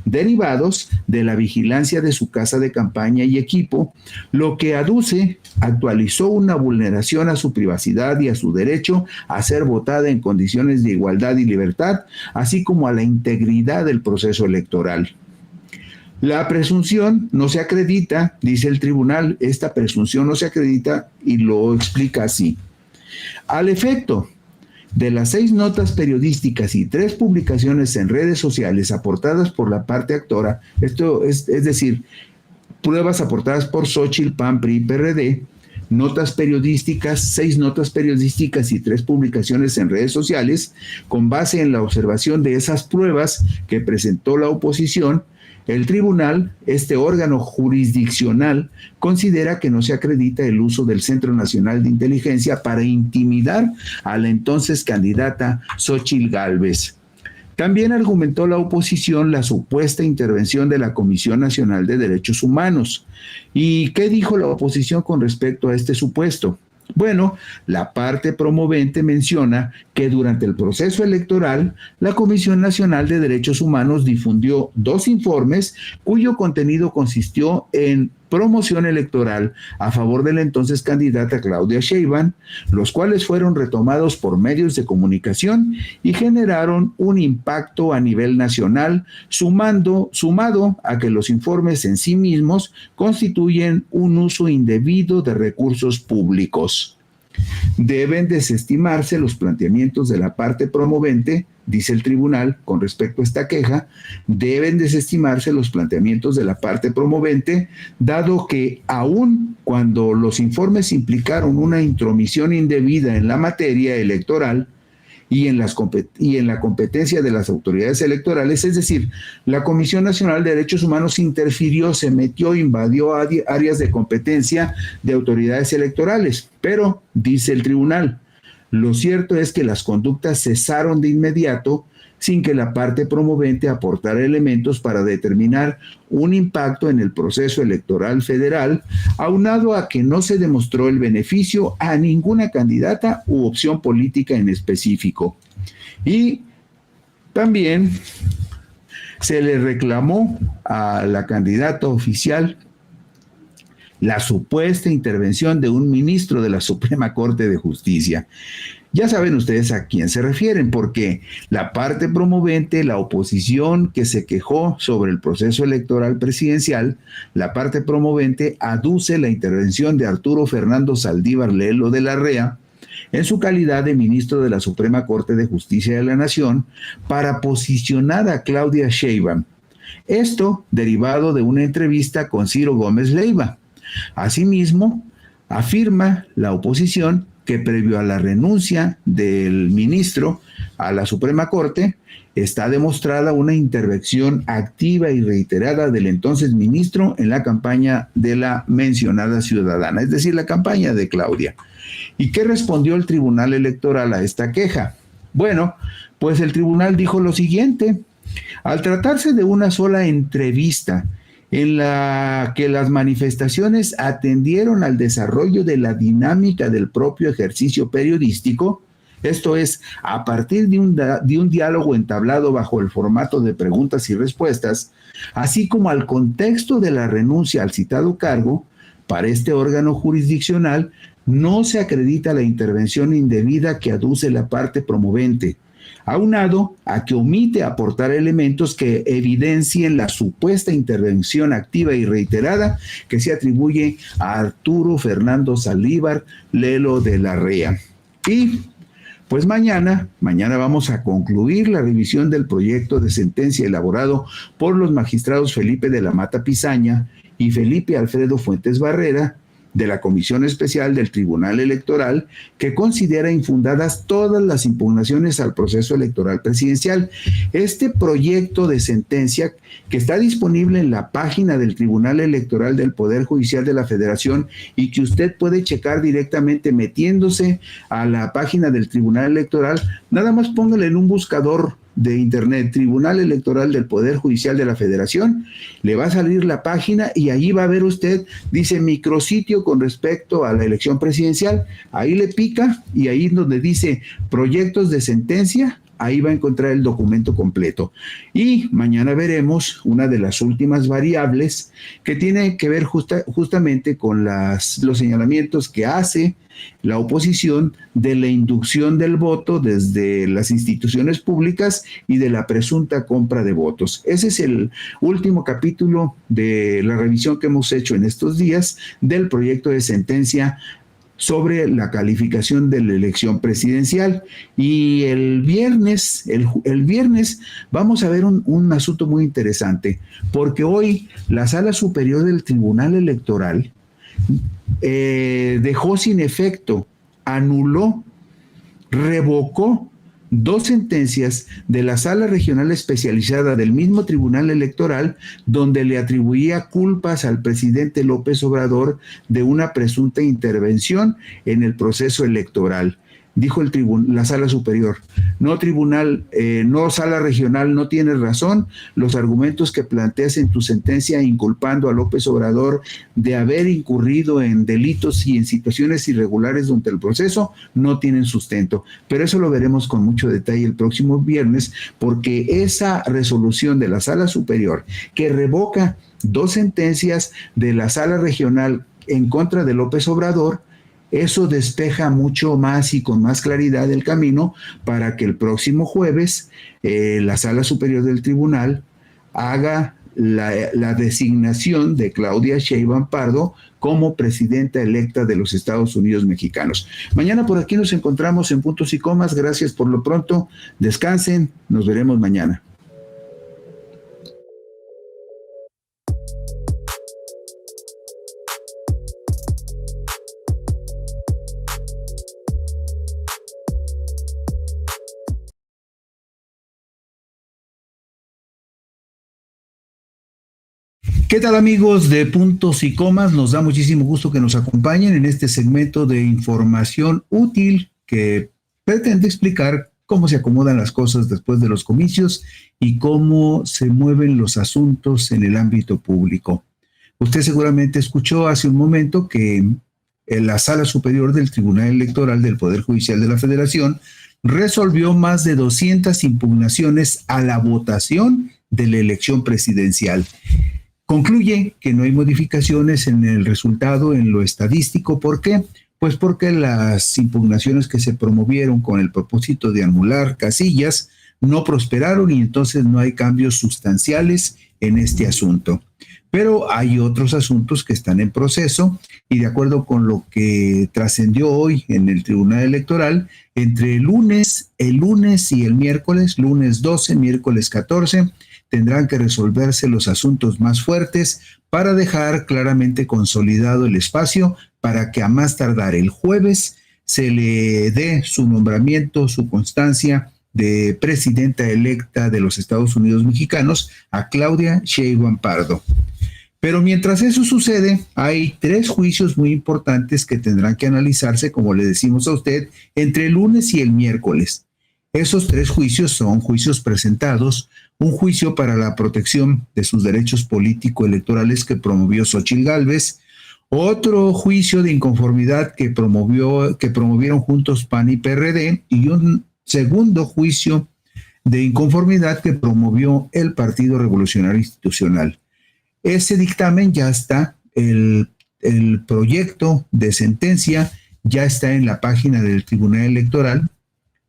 derivados de la vigilancia de su casa de campaña y equipo, lo que actualizó una vulneración a su privacidad y a su derecho a ser votada en condiciones de igualdad y libertad, así como a la integridad del proceso electoral. La presunción no se acredita, dice el tribunal, esta presunción no se acredita y lo explica así. Al efecto de las 6 notas periodísticas y 3 publicaciones en redes sociales aportadas por la parte actora, esto es decir, pruebas aportadas por Xóchitl, PAN, PRI, PRD, notas periodísticas, 6 notas periodísticas y 3 publicaciones en redes sociales, con base en la observación de esas pruebas que presentó la oposición, el tribunal, este órgano jurisdiccional, considera que no se acredita el uso del Centro Nacional de Inteligencia para intimidar a la entonces candidata Xóchitl Gálvez. También argumentó la oposición la supuesta intervención de la Comisión Nacional de Derechos Humanos. ¿Y qué dijo la oposición con respecto a este supuesto? Bueno, la parte promovente menciona que durante el proceso electoral, la Comisión Nacional de Derechos Humanos difundió 2 informes cuyo contenido consistió en promoción electoral a favor de la entonces candidata Claudia Sheinbaum, los cuales fueron retomados por medios de comunicación y generaron un impacto a nivel nacional, sumado a que los informes en sí mismos constituyen un uso indebido de recursos públicos. Deben desestimarse los planteamientos de la parte promovente, dice el tribunal con respecto a esta queja, deben desestimarse los planteamientos de la parte promovente, dado que aun cuando los informes implicaron una intromisión indebida en la materia electoral y en la competencia de las autoridades electorales, es decir, la Comisión Nacional de Derechos Humanos interfirió, se metió, invadió áreas de competencia de autoridades electorales, pero, dice el tribunal, lo cierto es que las conductas cesaron de inmediato sin que la parte promovente aportara elementos para determinar un impacto en el proceso electoral federal, aunado a que no se demostró el beneficio a ninguna candidata u opción política en específico. Y también se le reclamó a la candidata oficial la supuesta intervención de un ministro de la Suprema Corte de Justicia. Ya saben ustedes a quién se refieren, porque la parte promovente, la oposición que se quejó sobre el proceso electoral presidencial, la parte promovente aduce la intervención de Arturo Fernando Saldívar Lelo de la Rea, en su calidad de ministro de la Suprema Corte de Justicia de la Nación, para posicionar a Claudia Sheinbaum. Esto derivado de una entrevista con Ciro Gómez Leiva. Asimismo, afirma la oposición que previo a la renuncia del ministro a la Suprema Corte, está demostrada una intervención activa y reiterada del entonces ministro en la campaña de la mencionada ciudadana, es decir, la campaña de Claudia. ¿Y qué respondió el Tribunal Electoral a esta queja? Bueno, pues el tribunal dijo lo siguiente: al tratarse de una sola entrevista en la que las manifestaciones atendieron al desarrollo de la dinámica del propio ejercicio periodístico, esto es, a partir de un diálogo entablado bajo el formato de preguntas y respuestas, así como al contexto de la renuncia al citado cargo, Para este órgano jurisdiccional no se acredita la intervención indebida que aduce la parte promovente, aunado a que omite aportar elementos que evidencien la supuesta intervención activa y reiterada que se atribuye a Arturo Fernando Saldívar Lelo de la Rea. Y pues mañana vamos a concluir la revisión del proyecto de sentencia elaborado por los magistrados Felipe de la Mata Pizaña y Felipe Alfredo Fuentes Barrera, de la Comisión Especial del Tribunal Electoral, que considera infundadas todas las impugnaciones al proceso electoral presidencial. Este proyecto de sentencia, que está disponible en la página del Tribunal Electoral del Poder Judicial de la Federación y que usted puede checar directamente metiéndose a la página del Tribunal Electoral, nada más póngale en un buscador de internet, Tribunal Electoral del Poder Judicial de la Federación, le va a salir la página y allí va a ver usted, dice micrositio con respecto a la elección presidencial, ahí le pica y ahí donde dice proyectos de sentencia, ahí va a encontrar el documento completo. Y mañana veremos una de las últimas variables que tiene que ver justamente con los señalamientos que hace la oposición de la inducción del voto desde las instituciones públicas y de la presunta compra de votos. Ese es el último capítulo de la revisión que hemos hecho en estos días del proyecto de sentencia sobre la calificación de la elección presidencial. Y el viernes vamos a ver un asunto muy interesante, porque hoy la Sala Superior del Tribunal Electoral dejó sin efecto, anuló, revocó 2 sentencias de la Sala Regional Especializada del mismo Tribunal Electoral, donde le atribuía culpas al presidente López Obrador de una presunta intervención en el proceso electoral. Dijo la Sala Superior, no Sala Regional, no tienes razón, los argumentos que planteas en tu sentencia inculpando a López Obrador de haber incurrido en delitos y en situaciones irregulares durante el proceso no tienen sustento. Pero eso lo veremos con mucho detalle el próximo viernes, porque esa resolución de la Sala Superior que revoca 2 sentencias de la Sala Regional en contra de López Obrador, eso despeja mucho más y con más claridad el camino para que el próximo jueves la Sala Superior del Tribunal haga la designación de Claudia Sheinbaum Pardo como presidenta electa de los Estados Unidos mexicanos. Mañana por aquí nos encontramos en Puntos y Comas. Gracias por lo pronto. Descansen. Nos veremos mañana. ¿Qué tal, amigos de Puntos y Comas? Nos da muchísimo gusto que nos acompañen en este segmento de información útil que pretende explicar cómo se acomodan las cosas después de los comicios y cómo se mueven los asuntos en el ámbito público. Usted seguramente escuchó hace un momento que en la Sala Superior del Tribunal Electoral del Poder Judicial de la Federación resolvió más de 200 impugnaciones a la votación de la elección presidencial. Concluye que no hay modificaciones en el resultado en lo estadístico. ¿Por qué? Pues porque las impugnaciones que se promovieron con el propósito de anular casillas no prosperaron y entonces no hay cambios sustanciales en este asunto. Pero hay otros asuntos que están en proceso y de acuerdo con lo que trascendió hoy en el Tribunal Electoral, entre el lunes y el miércoles, lunes 12, miércoles 14, tendrán que resolverse los asuntos más fuertes para dejar claramente consolidado el espacio para que a más tardar el jueves se le dé su nombramiento, su constancia de presidenta electa de los Estados Unidos mexicanos a Claudia Sheinbaum Pardo. Pero mientras eso sucede, hay 3 juicios muy importantes que tendrán que analizarse, como le decimos a usted, entre el lunes y el miércoles. Esos 3 juicios son juicios presentados, un juicio para la protección de sus derechos político-electorales que promovió Xóchitl Gálvez, otro juicio de inconformidad que promovieron juntos PAN y PRD, y un segundo juicio de inconformidad que promovió el Partido Revolucionario Institucional. Ese dictamen ya está, el el proyecto de sentencia ya está en la página del Tribunal Electoral.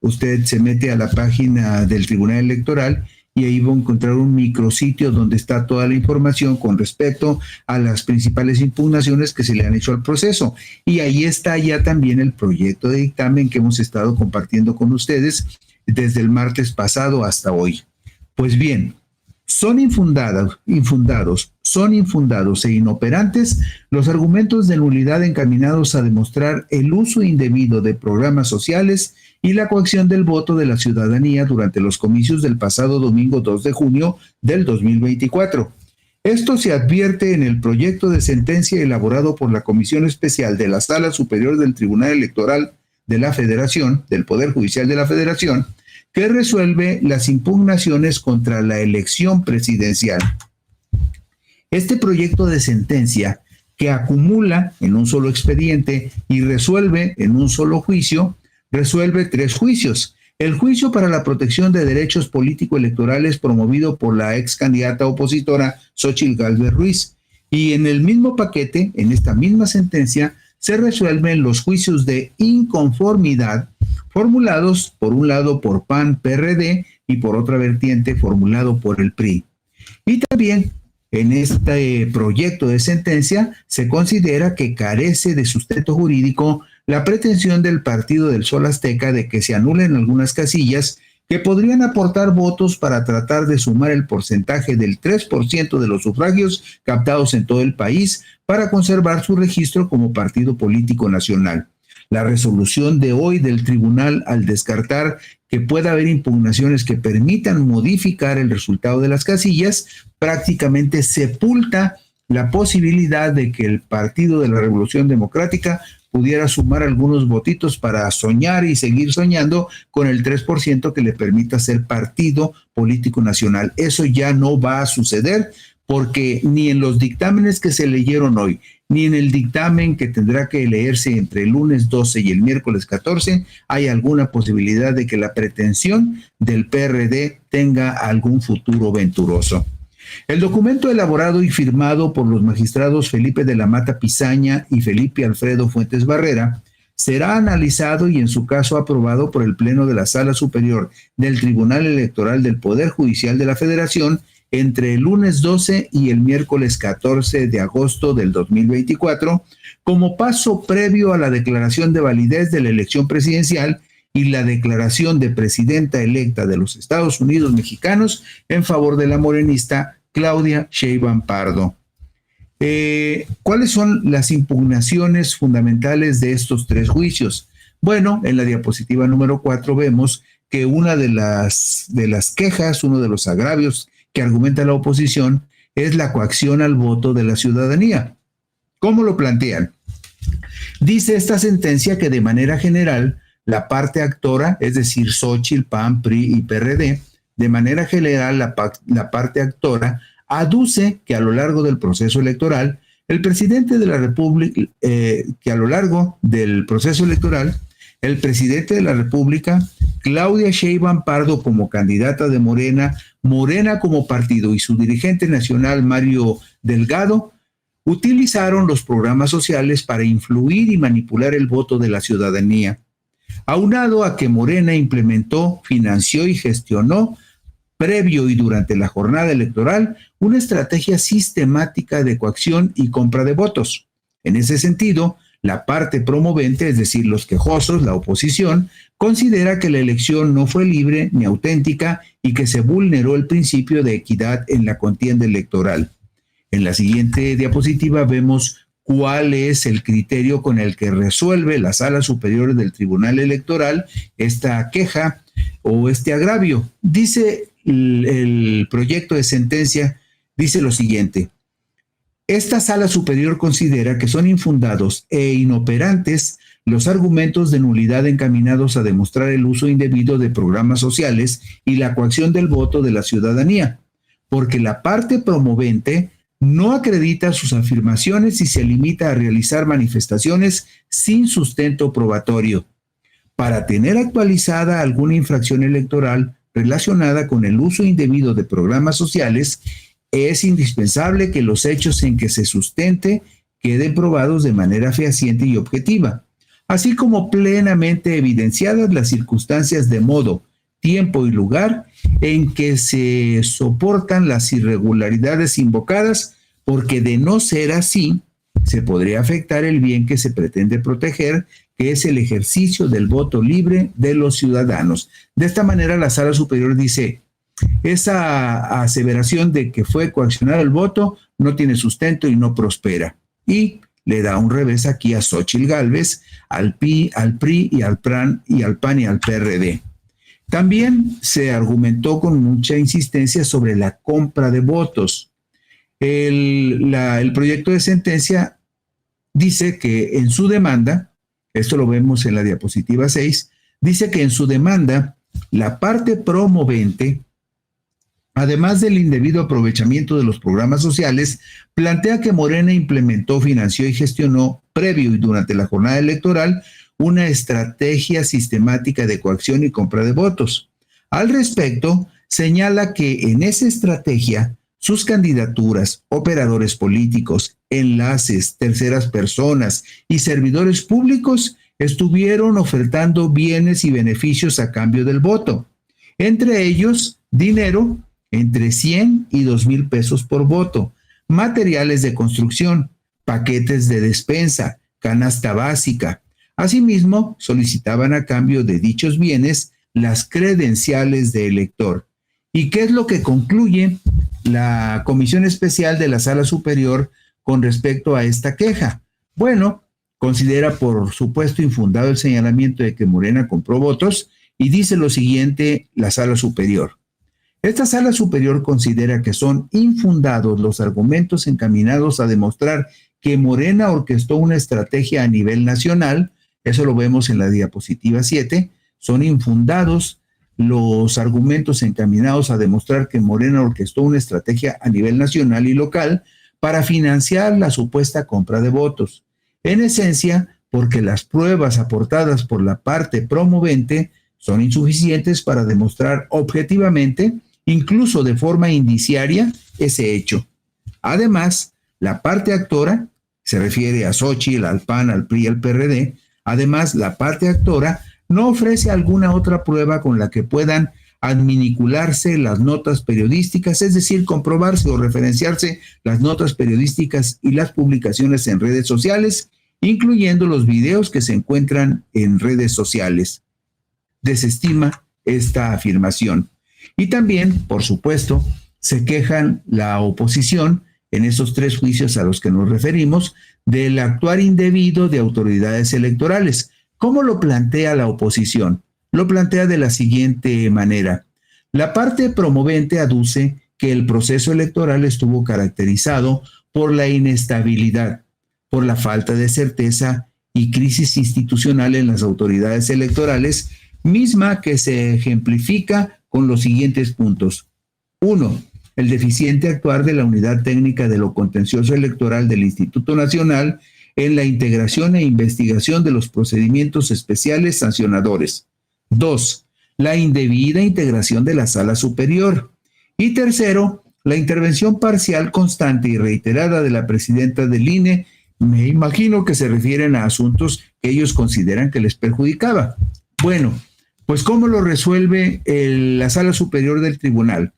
Usted se mete a la página del Tribunal Electoral y ahí va a encontrar un micrositio donde está toda la información con respecto a las principales impugnaciones que se le han hecho al proceso. Y ahí está ya también el proyecto de dictamen que hemos estado compartiendo con ustedes desde el martes pasado hasta hoy. Pues bien, son infundados e inoperantes los argumentos de nulidad encaminados a demostrar el uso indebido de programas sociales y la coacción del voto de la ciudadanía durante los comicios del pasado domingo 2 de junio del 2024. Esto se advierte en el proyecto de sentencia elaborado por la Comisión Especial de la Sala Superior del Tribunal Electoral de la Federación, del Poder Judicial de la Federación, que resuelve las impugnaciones contra la elección presidencial. Este proyecto de sentencia, que acumula en un solo expediente y resuelve en un solo juicio, resuelve 3 juicios. El juicio para la protección de derechos político-electorales promovido por la ex candidata opositora Xóchitl Gálvez Ruiz. Y en el mismo paquete, en esta misma sentencia, se resuelven los juicios de inconformidad formulados por un lado por PAN-PRD y por otra vertiente formulado por el PRI. Y también en este proyecto de sentencia se considera que carece de sustento jurídico la pretensión del Partido del Sol Azteca de que se anulen algunas casillas que podrían aportar votos para tratar de sumar el porcentaje del 3% de los sufragios captados en todo el país para conservar su registro como partido político nacional. La resolución de hoy del tribunal, al descartar que pueda haber impugnaciones que permitan modificar el resultado de las casillas, prácticamente sepulta la posibilidad de que el Partido de la Revolución Democrática pudiera sumar algunos votitos para soñar y seguir soñando con el 3% que le permita ser partido político nacional. Eso ya no va a suceder porque ni en los dictámenes que se leyeron hoy, ni en el dictamen que tendrá que leerse entre el lunes 12 y el miércoles 14, hay alguna posibilidad de que la pretensión del PRD tenga algún futuro venturoso. El documento elaborado y firmado por los magistrados Felipe de la Mata Pizaña y Felipe Alfredo Fuentes Barrera será analizado y en su caso aprobado por el Pleno de la Sala Superior del Tribunal Electoral del Poder Judicial de la Federación entre el lunes 12 y el miércoles 14 de agosto del 2024, como paso previo a la declaración de validez de la elección presidencial y la declaración de presidenta electa de los Estados Unidos mexicanos en favor de la morenista Claudia Sheinbaum Pardo. ¿Cuáles son las impugnaciones fundamentales de estos 3 juicios? Bueno, en la diapositiva número 4 vemos que una de las quejas, uno de los agravios que argumenta la oposición es la coacción al voto de la ciudadanía. ¿Cómo lo plantean? Dice esta sentencia que de manera general la parte actora, es decir, Xóchitl, PAN, PRI y PRD, de manera general la parte actora aduce que a lo largo del proceso electoral, el presidente de la República, el presidente de la República, Claudia Sheinbaum Pardo como candidata de Morena, Morena como partido y su dirigente nacional Mario Delgado, utilizaron los programas sociales para influir y manipular el voto de la ciudadanía. Aunado a que Morena implementó, financió y gestionó, previo y durante la jornada electoral, una estrategia sistemática de coacción y compra de votos. En ese sentido, la parte promovente, es decir, los quejosos, la oposición, considera que la elección no fue libre ni auténtica y que se vulneró el principio de equidad en la contienda electoral. En la siguiente diapositiva vemos cuál es el criterio con el que resuelve la Sala Superior del Tribunal Electoral esta queja o este agravio. Dice el proyecto de sentencia, dice lo siguiente: esta Sala Superior considera que son infundados e inoperantes los argumentos de nulidad encaminados a demostrar el uso indebido de programas sociales y la coacción del voto de la ciudadanía, porque la parte promovente no acredita sus afirmaciones y se limita a realizar manifestaciones sin sustento probatorio. Para tener actualizada alguna infracción electoral relacionada con el uso indebido de programas sociales, es indispensable que los hechos en que se sustente queden probados de manera fehaciente y objetiva, así como plenamente evidenciadas las circunstancias de modo, tiempo y lugar en que se soportan las irregularidades invocadas, porque de no ser así, se podría afectar el bien que se pretende proteger, que es el ejercicio del voto libre de los ciudadanos. De esta manera, la Sala Superior dice, esa aseveración de que fue coaccionado el voto no tiene sustento y no prospera. Y le da un revés aquí a Xóchitl Gálvez, al PRI y al PAN y al PRD. También se argumentó con mucha insistencia sobre la compra de votos. El proyecto de sentencia dice que en su demanda, esto lo vemos en la diapositiva 6, dice que en su demanda la parte promovente, además del indebido aprovechamiento de los programas sociales, plantea que Morena implementó, financió y gestionó, previo y durante la jornada electoral, una estrategia sistemática de coacción y compra de votos. Al respecto, señala que en esa estrategia, sus candidaturas, operadores políticos, enlaces, terceras personas y servidores públicos estuvieron ofertando bienes y beneficios a cambio del voto. Entre ellos, dinero, entre 100 y 2,000 pesos por voto, materiales de construcción, paquetes de despensa, canasta básica. Asimismo, solicitaban a cambio de dichos bienes las credenciales de elector. ¿Y qué es lo que concluye la Comisión Especial de la Sala Superior con respecto a esta queja? Bueno, considera por supuesto infundado el señalamiento de que Morena compró votos y dice lo siguiente la Sala Superior. Esta Sala Superior considera que son infundados los argumentos encaminados a demostrar que Morena orquestó una estrategia a nivel nacional, eso lo vemos en la diapositiva 7, son infundados los argumentos encaminados a demostrar que Morena orquestó una estrategia a nivel nacional y local para financiar la supuesta compra de votos. En esencia, porque las pruebas aportadas por la parte promovente son insuficientes para demostrar objetivamente, incluso de forma indiciaria, ese hecho. Además, la parte actora, se refiere a Xóchitl, al PAN, al PRI y al PRD, además, la parte actora no ofrece alguna otra prueba con la que puedan adminicularse las notas periodísticas, es decir, comprobarse o referenciarse las notas periodísticas y las publicaciones en redes sociales, incluyendo los videos que se encuentran en redes sociales. Desestima esta afirmación. Y también, por supuesto, se quejan la oposición en esos 3 juicios a los que nos referimos del actuar indebido de autoridades electorales. ¿Cómo lo plantea la oposición? Lo plantea de la siguiente manera. La parte promovente aduce que el proceso electoral estuvo caracterizado por la inestabilidad, por la falta de certeza y crisis institucional en las autoridades electorales, misma que se ejemplifica con los siguientes puntos. 1. El deficiente actuar de la Unidad Técnica de lo Contencioso Electoral del Instituto Nacional en la integración e investigación de los procedimientos especiales sancionadores. 2. La indebida integración de la Sala Superior. Y tercero, la intervención parcial, constante y reiterada de la presidenta del INE. Me imagino que se refieren a asuntos que ellos consideran que les perjudicaba. Bueno, pues ¿cómo lo resuelve la Sala Superior del Tribunal?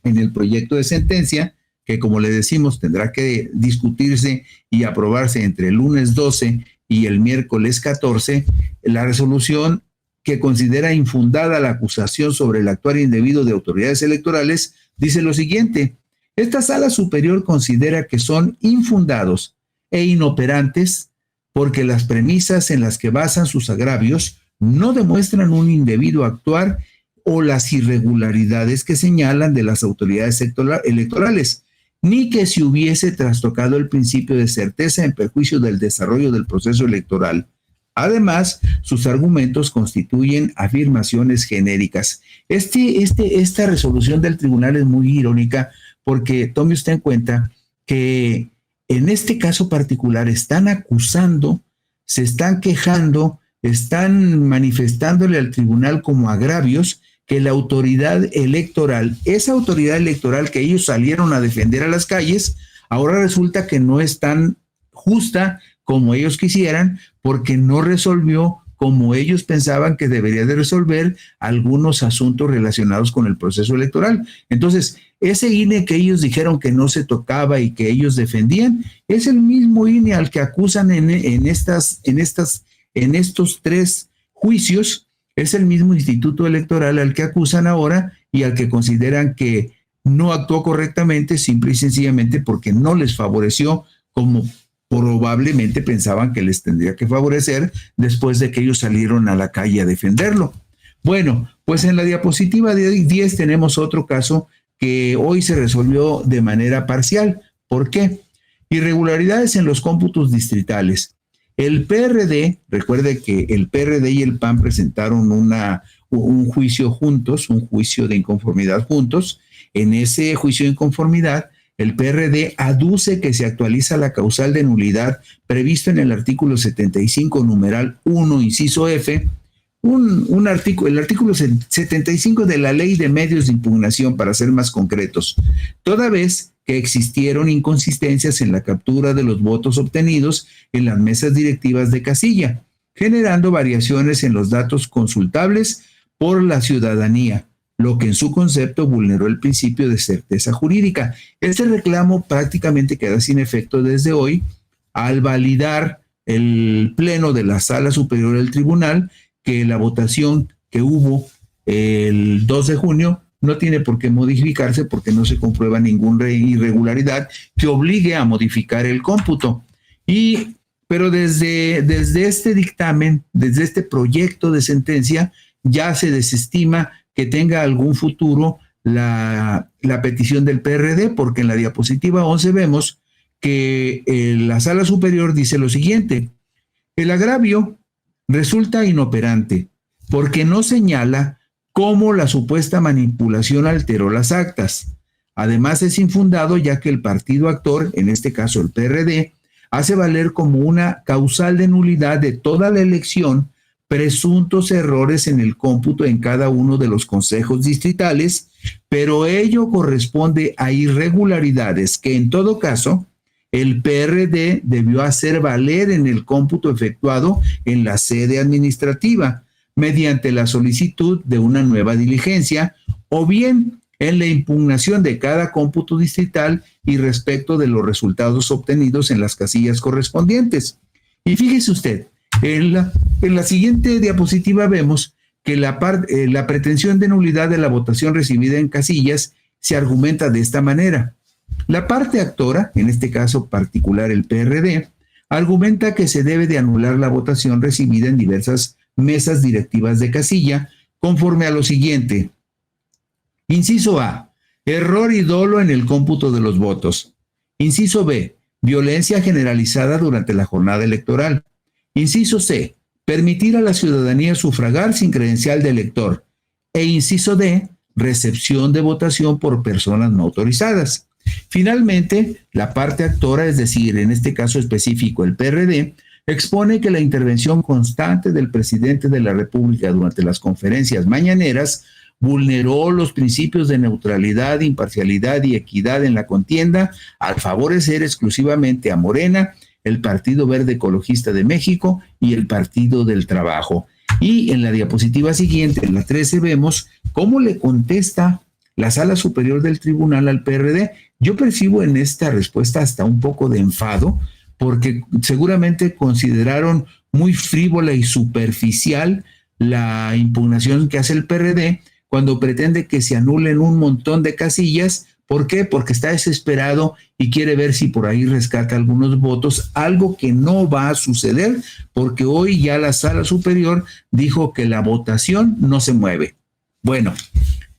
En el proyecto de sentencia, que como le decimos tendrá que discutirse y aprobarse entre el lunes 12 y el miércoles 14, la resolución que considera infundada la acusación sobre el actuar indebido de autoridades electorales dice lo siguiente: esta Sala Superior considera que son infundados e inoperantes porque las premisas en las que basan sus agravios no demuestran un indebido actuar o las irregularidades que señalan de las autoridades electorales, ni que se hubiese trastocado el principio de certeza en perjuicio del desarrollo del proceso electoral. Además, sus argumentos constituyen afirmaciones genéricas. Esta resolución del tribunal es muy irónica porque tome usted en cuenta que en este caso particular están acusando, se están quejando, están manifestándole al tribunal como agravios que la autoridad electoral, esa autoridad electoral que ellos salieron a defender a las calles, ahora resulta que no están justa como ellos quisieran, porque no resolvió como ellos pensaban que debería de resolver algunos asuntos relacionados con el proceso electoral. Entonces, ese INE que ellos dijeron que no se tocaba y que ellos defendían, es el mismo INE al que acusan en estos 3 juicios, es el mismo Instituto Electoral al que acusan ahora y al que consideran que no actuó correctamente, simple y sencillamente porque no les favoreció como probablemente pensaban que les tendría que favorecer después de que ellos salieron a la calle a defenderlo. Bueno, pues en la diapositiva 10 tenemos otro caso que hoy se resolvió de manera parcial. ¿Por qué? Irregularidades en los cómputos distritales. El PRD, recuerde que el PRD y el PAN presentaron un juicio juntos, un juicio de inconformidad juntos. En ese juicio de inconformidad, el PRD aduce que se actualiza la causal de nulidad previsto en el artículo 75, numeral 1, inciso F, el artículo 75 de la Ley de Medios de Impugnación, para ser más concretos, toda vez que existieron inconsistencias en la captura de los votos obtenidos en las mesas directivas de casilla, generando variaciones en los datos consultables por la ciudadanía, lo que en su concepto vulneró el principio de certeza jurídica. Este reclamo prácticamente queda sin efecto desde hoy, al validar el pleno de la Sala Superior del Tribunal que la votación que hubo el 2 de junio no tiene por qué modificarse porque no se comprueba ninguna irregularidad que obligue a modificar el cómputo. Pero desde este dictamen, desde este proyecto de sentencia, ya se desestima que tenga algún futuro la petición del PRD, porque en la diapositiva 11 vemos que la Sala Superior dice lo siguiente: el agravio resulta inoperante porque no señala cómo la supuesta manipulación alteró las actas. Además, es infundado ya que el partido actor, en este caso el PRD, hace valer como una causal de nulidad de toda la elección presuntos errores en el cómputo en cada uno de los consejos distritales, pero ello corresponde a irregularidades que en todo caso el PRD debió hacer valer en el cómputo efectuado en la sede administrativa mediante la solicitud de una nueva diligencia o bien en la impugnación de cada cómputo distrital y respecto de los resultados obtenidos en las casillas correspondientes. Y fíjese usted, en la siguiente diapositiva vemos que la pretensión de nulidad de la votación recibida en casillas se argumenta de esta manera. La parte actora, en este caso particular el PRD, argumenta que se debe de anular la votación recibida en diversas mesas directivas de casilla conforme a lo siguiente. Inciso A, error y dolo en el cómputo de los votos. Inciso B, violencia generalizada durante la jornada electoral. Inciso C, permitir a la ciudadanía sufragar sin credencial de elector. E inciso D, recepción de votación por personas no autorizadas. Finalmente, la parte actora, es decir, en este caso específico el PRD, expone que la intervención constante del presidente de la República durante las conferencias mañaneras vulneró los principios de neutralidad, imparcialidad y equidad en la contienda al favorecer exclusivamente a Morena, el Partido Verde Ecologista de México y el Partido del Trabajo. Y en la diapositiva siguiente, en la 13, vemos cómo le contesta la Sala Superior del Tribunal al PRD. Yo percibo en esta respuesta hasta un poco de enfado, porque seguramente consideraron muy frívola y superficial la impugnación que hace el PRD cuando pretende que se anulen un montón de casillas. ¿Por qué? Porque está desesperado y quiere ver si por ahí rescata algunos votos, algo que no va a suceder, porque hoy ya la Sala Superior dijo que la votación no se mueve. Bueno,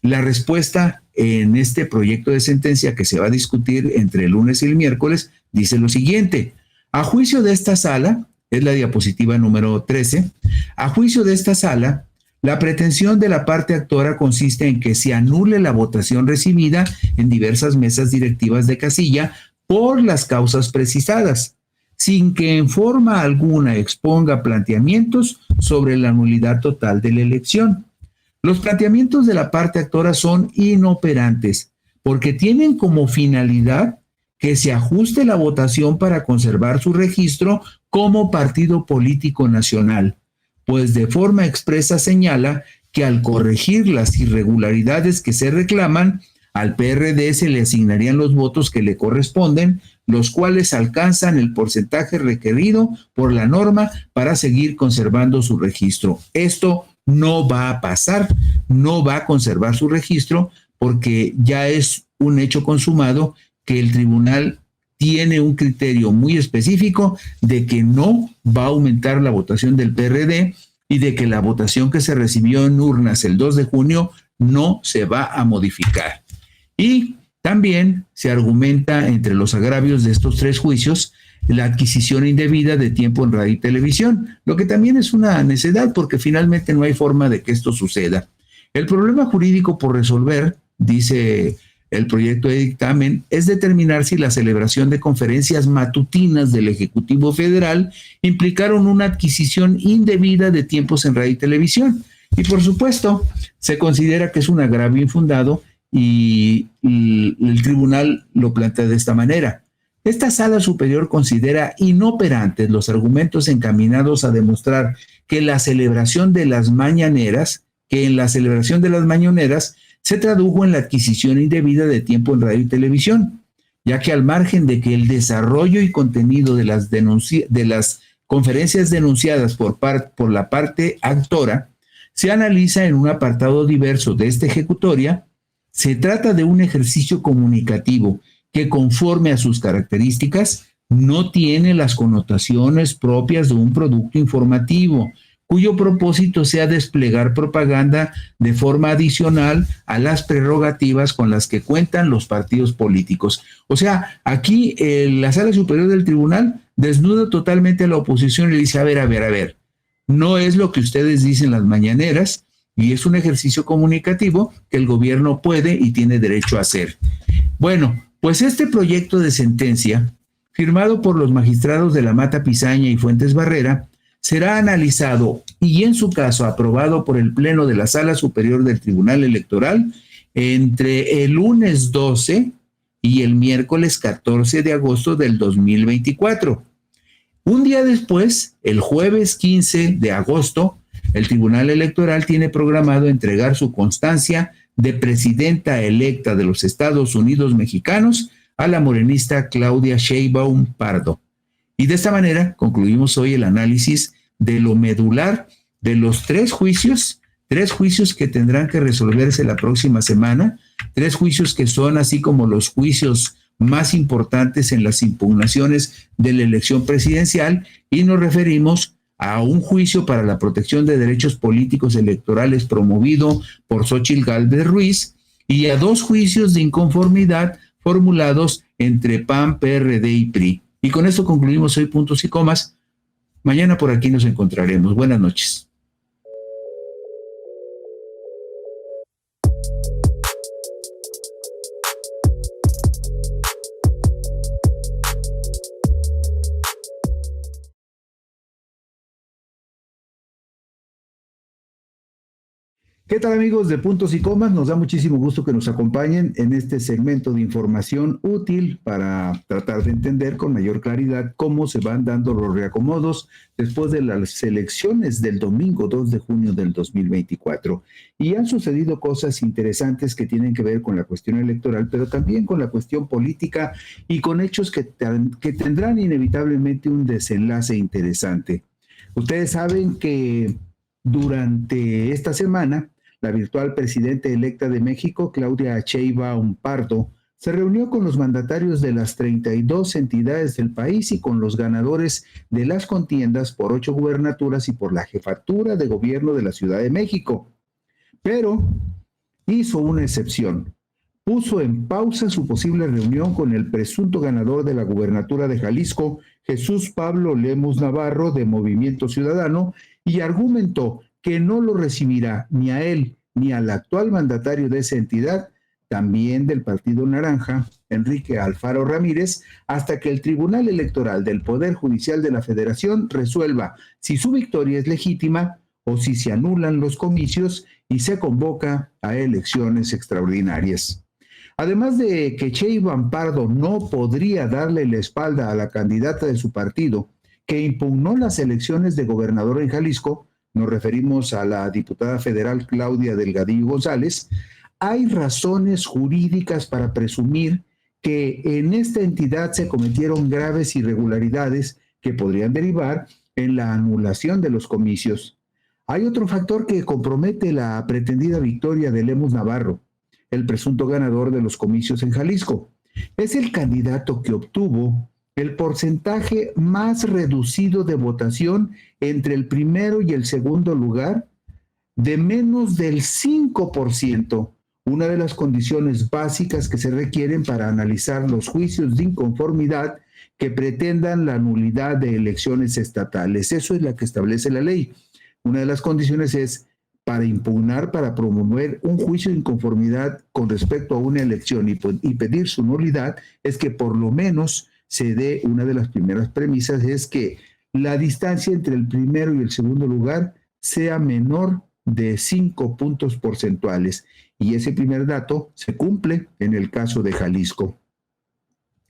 la respuesta en este proyecto de sentencia que se va a discutir entre el lunes y el miércoles dice lo siguiente: a juicio de esta sala, es la diapositiva número 13, a juicio de esta sala, la pretensión de la parte actora consiste en que se anule la votación recibida en diversas mesas directivas de casilla por las causas precisadas, sin que en forma alguna exponga planteamientos sobre la nulidad total de la elección. Los planteamientos de la parte actora son inoperantes porque tienen como finalidad que se ajuste la votación para conservar su registro como partido político nacional, pues de forma expresa señala que al corregir las irregularidades que se reclaman, al PRD se le asignarían los votos que le corresponden, los cuales alcanzan el porcentaje requerido por la norma para seguir conservando su registro. Esto no va a pasar, no va a conservar su registro porque ya es un hecho consumado que el tribunal tiene un criterio muy específico de que no va a aumentar la votación del PRD y de que la votación que se recibió en urnas el 2 de junio no se va a modificar. Y también se argumenta entre los agravios de estos 3 juicios la adquisición indebida de tiempo en radio y televisión, lo que también es una necedad porque finalmente no hay forma de que esto suceda. El problema jurídico por resolver, dice el proyecto de dictamen, es determinar si la celebración de conferencias matutinas del Ejecutivo Federal implicaron una adquisición indebida de tiempos en radio y televisión. Y por supuesto, se considera que es un agravio infundado y el tribunal lo plantea de esta manera. Esta sala superior considera inoperantes los argumentos encaminados a demostrar que en la celebración de las mañaneras se tradujo en la adquisición indebida de tiempo en radio y televisión, ya que al margen de que el desarrollo y contenido de las conferencias denunciadas por la parte actora se analiza en un apartado diverso de esta ejecutoria, se trata de un ejercicio comunicativo que, conforme a sus características, no tiene las connotaciones propias de un producto informativo, cuyo propósito sea desplegar propaganda de forma adicional a las prerrogativas con las que cuentan los partidos políticos. O sea, aquí la Sala Superior del Tribunal desnuda totalmente a la oposición y le dice, a ver, no es lo que ustedes dicen las mañaneras, y es un ejercicio comunicativo que el gobierno puede y tiene derecho a hacer. Bueno, pues este proyecto de sentencia, firmado por los magistrados de la Mata Pizaña y Fuentes Barrera, será analizado y en su caso aprobado por el Pleno de la Sala Superior del Tribunal Electoral entre el lunes 12 y el miércoles 14 de agosto del 2024. Un día después, el jueves 15 de agosto, el Tribunal Electoral tiene programado entregar su constancia de presidenta electa de los Estados Unidos mexicanos a la morenista Claudia Sheinbaum Pardo. Y de esta manera concluimos hoy el análisis de lo medular de los 3 juicios que tendrán que resolverse la próxima semana, 3 juicios que son así como los juicios más importantes en las impugnaciones de la elección presidencial, y nos referimos a un juicio para la protección de derechos políticos electorales promovido por Xóchitl Gálvez Ruiz y a 2 juicios de inconformidad formulados entre PAN, PRD y PRI. Y con esto concluimos hoy Puntos y Comas. Mañana por aquí nos encontraremos. Buenas noches. ¿Qué tal, amigos de Puntos y Comas? Nos da muchísimo gusto que nos acompañen en este segmento de información útil para tratar de entender con mayor claridad cómo se van dando los reacomodos después de las elecciones del domingo 2 de junio del 2024. Y han sucedido cosas interesantes que tienen que ver con la cuestión electoral, pero también con la cuestión política y con hechos que tendrán inevitablemente un desenlace interesante. Ustedes saben que durante esta semana, la virtual presidenta electa de México, Claudia Sheinbaum Pardo, se reunió con los mandatarios de las 32 entidades del país y con los ganadores de las contiendas por 8 gubernaturas y por la jefatura de gobierno de la Ciudad de México. Pero hizo una excepción. Puso en pausa su posible reunión con el presunto ganador de la gubernatura de Jalisco, Jesús Pablo Lemus Navarro, de Movimiento Ciudadano, y argumentó que no lo recibirá ni a él ni al actual mandatario de esa entidad, también del Partido Naranja, Enrique Alfaro Ramírez, hasta que el Tribunal Electoral del Poder Judicial de la Federación resuelva si su victoria es legítima o si se anulan los comicios y se convoca a elecciones extraordinarias. Además de que Sheinbaum Pardo no podría darle la espalda a la candidata de su partido, que impugnó las elecciones de gobernador en Jalisco, nos referimos a la diputada federal Claudia Delgadillo González, hay razones jurídicas para presumir que en esta entidad se cometieron graves irregularidades que podrían derivar en la anulación de los comicios. Hay otro factor que compromete la pretendida victoria de Lemus Navarro, el presunto ganador de los comicios en Jalisco. Es el candidato que obtuvo el porcentaje más reducido de votación entre el primero y el segundo lugar, de menos del 5%, una de las condiciones básicas que se requieren para analizar los juicios de inconformidad que pretendan la nulidad de elecciones estatales. Eso es la que establece la ley. Una de las condiciones es para impugnar, para promover un juicio de inconformidad con respecto a una elección y pedir su nulidad, es que por lo menos se dé, una de las primeras premisas es que la distancia entre el primero y el segundo lugar sea menor de 5 puntos porcentuales. Y ese primer dato se cumple en el caso de Jalisco.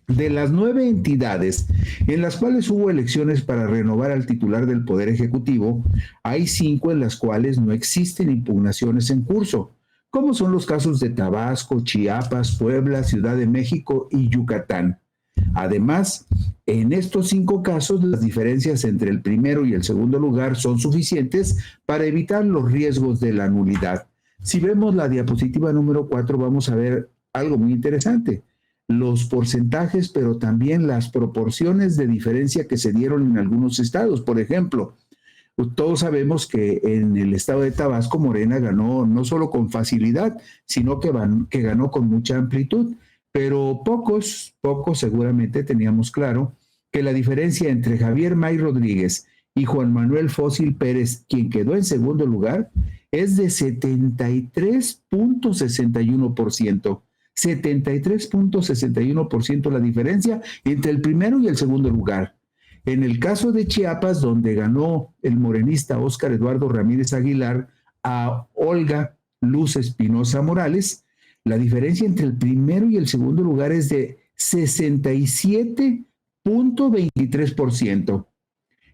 De las 9 entidades en las cuales hubo elecciones para renovar al titular del Poder Ejecutivo, hay 5 en las cuales no existen impugnaciones en curso, como son los casos de Tabasco, Chiapas, Puebla, Ciudad de México y Yucatán. Además, en estos 5 casos, las diferencias entre el primero y el segundo lugar son suficientes para evitar los riesgos de la nulidad. Si vemos la diapositiva número 4, vamos a ver algo muy interesante. Los porcentajes, pero también las proporciones de diferencia que se dieron en algunos estados. Por ejemplo, todos sabemos que en el estado de Tabasco, Morena ganó no solo con facilidad, sino que ganó con mucha amplitud. Pero pocos seguramente teníamos claro que la diferencia entre Javier May Rodríguez y Juan Manuel Fósil Pérez, quien quedó en segundo lugar, es de 73.61%. 73.61% la diferencia entre el primero y el segundo lugar. En el caso de Chiapas, donde ganó el morenista Óscar Eduardo Ramírez Aguilar a Olga Luz Espinosa Morales, la diferencia entre el primero y el segundo lugar es de 67.23%.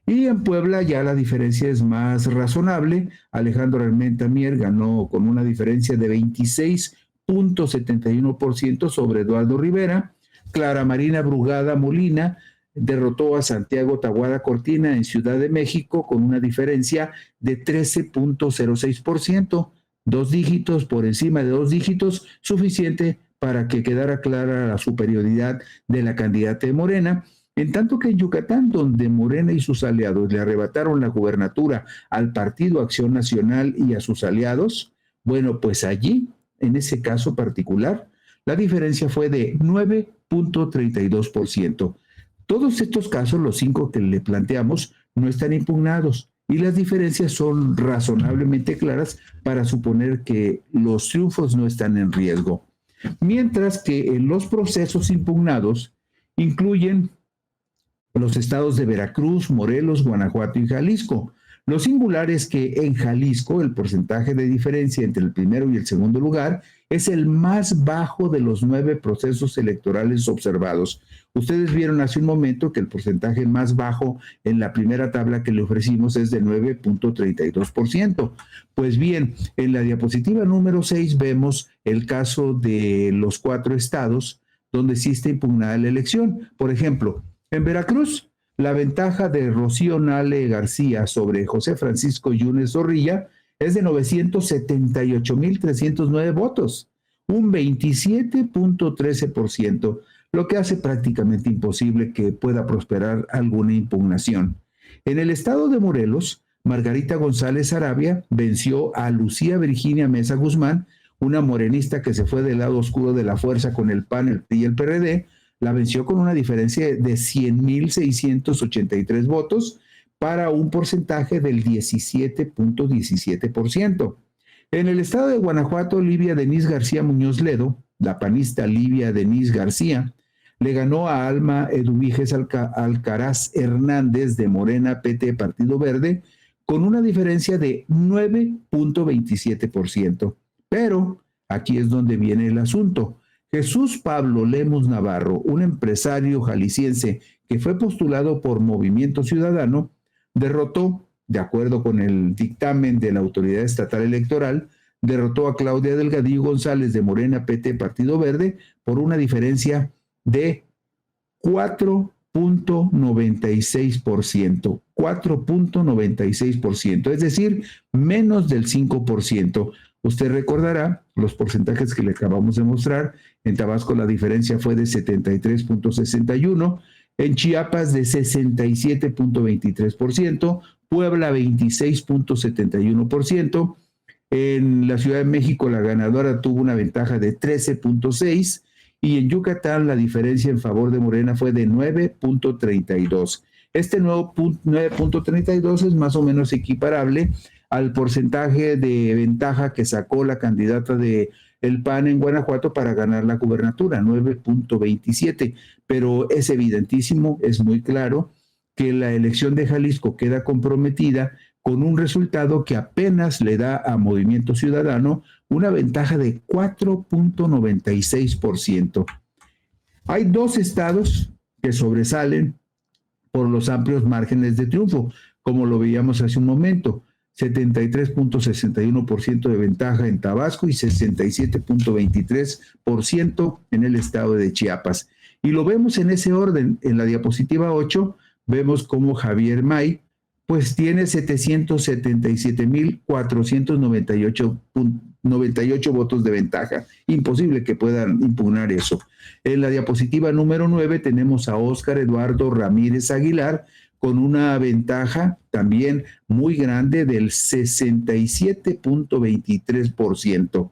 Y en Puebla ya la diferencia es más razonable. Alejandro Armenta Mier ganó con una diferencia de 26.71% sobre Eduardo Rivera. Clara Marina Brugada Molina derrotó a Santiago Tahuada Cortina en Ciudad de México con una diferencia de 13.06%. 2 dígitos por encima de 2 dígitos, suficiente para que quedara clara la superioridad de la candidata de Morena, en tanto que en Yucatán, donde Morena y sus aliados le arrebataron la gubernatura al Partido Acción Nacional y a sus aliados, bueno, pues allí, en ese caso particular, la diferencia fue de 9.32%. Todos estos casos, los 5 que le planteamos, no están impugnados. Y las diferencias son razonablemente claras para suponer que los triunfos no están en riesgo. Mientras que en los procesos impugnados incluyen los estados de Veracruz, Morelos, Guanajuato y Jalisco. Lo singular es que en Jalisco el porcentaje de diferencia entre el primero y el segundo lugar es el más bajo de los 9 procesos electorales observados. Ustedes vieron hace un momento que el porcentaje más bajo en la primera tabla que le ofrecimos es de 9.32%. Pues bien, en la diapositiva número 6 vemos el caso de los 4 estados donde sí está impugnada la elección. Por ejemplo, en Veracruz, la ventaja de Rocío Nale García sobre José Francisco Yunes Zorrilla es de 978,309 votos, un 27.13%, lo que hace prácticamente imposible que pueda prosperar alguna impugnación. En el estado de Morelos, Margarita González Arabia venció a Lucía Virginia Mesa Guzmán, una morenista que se fue del lado oscuro de la fuerza con el PAN, el PRI y el PRD, la venció con una diferencia de 100,683 votos para un porcentaje del 17.17%. En el estado de Guanajuato, Livia Denise García Muñoz Ledo, la panista Livia Denise García, le ganó a Alma Eduviges Alcaraz Hernández de Morena PT Partido Verde con una diferencia de 9.27%. Pero aquí es donde viene el asunto. Jesús Pablo Lemus Navarro, un empresario jalisciense que fue postulado por Movimiento Ciudadano, derrotó, de acuerdo con el dictamen de la Autoridad Estatal Electoral, derrotó a Claudia Delgadillo González de Morena PT Partido Verde por una diferencia de 4.96%, 4.96%, es decir, menos del 5%. Usted recordará los porcentajes que le acabamos de mostrar. En Tabasco la diferencia fue de 73.61%, en Chiapas de 67.23%, Puebla 26.71%, en la Ciudad de México la ganadora tuvo una ventaja de 13.6%, y en Yucatán la diferencia en favor de Morena fue de 9.32. Este nuevo 9.32 es más o menos equiparable al porcentaje de ventaja que sacó la candidata de el PAN en Guanajuato para ganar la gubernatura, 9.27. Pero es evidentísimo, es muy claro que la elección de Jalisco queda comprometida con un resultado que apenas le da a Movimiento Ciudadano una ventaja de 4.96%. Hay dos estados que sobresalen por los amplios márgenes de triunfo, como lo veíamos hace un momento, 73.61% de ventaja en Tabasco y 67.23% en el estado de Chiapas. Y lo vemos en ese orden. En la diapositiva 8 vemos cómo Javier May pues tiene 777.498 votos de ventaja. Imposible que puedan impugnar eso. En la diapositiva número 9 tenemos a Óscar Eduardo Ramírez Aguilar con una ventaja también muy grande del 67.23%.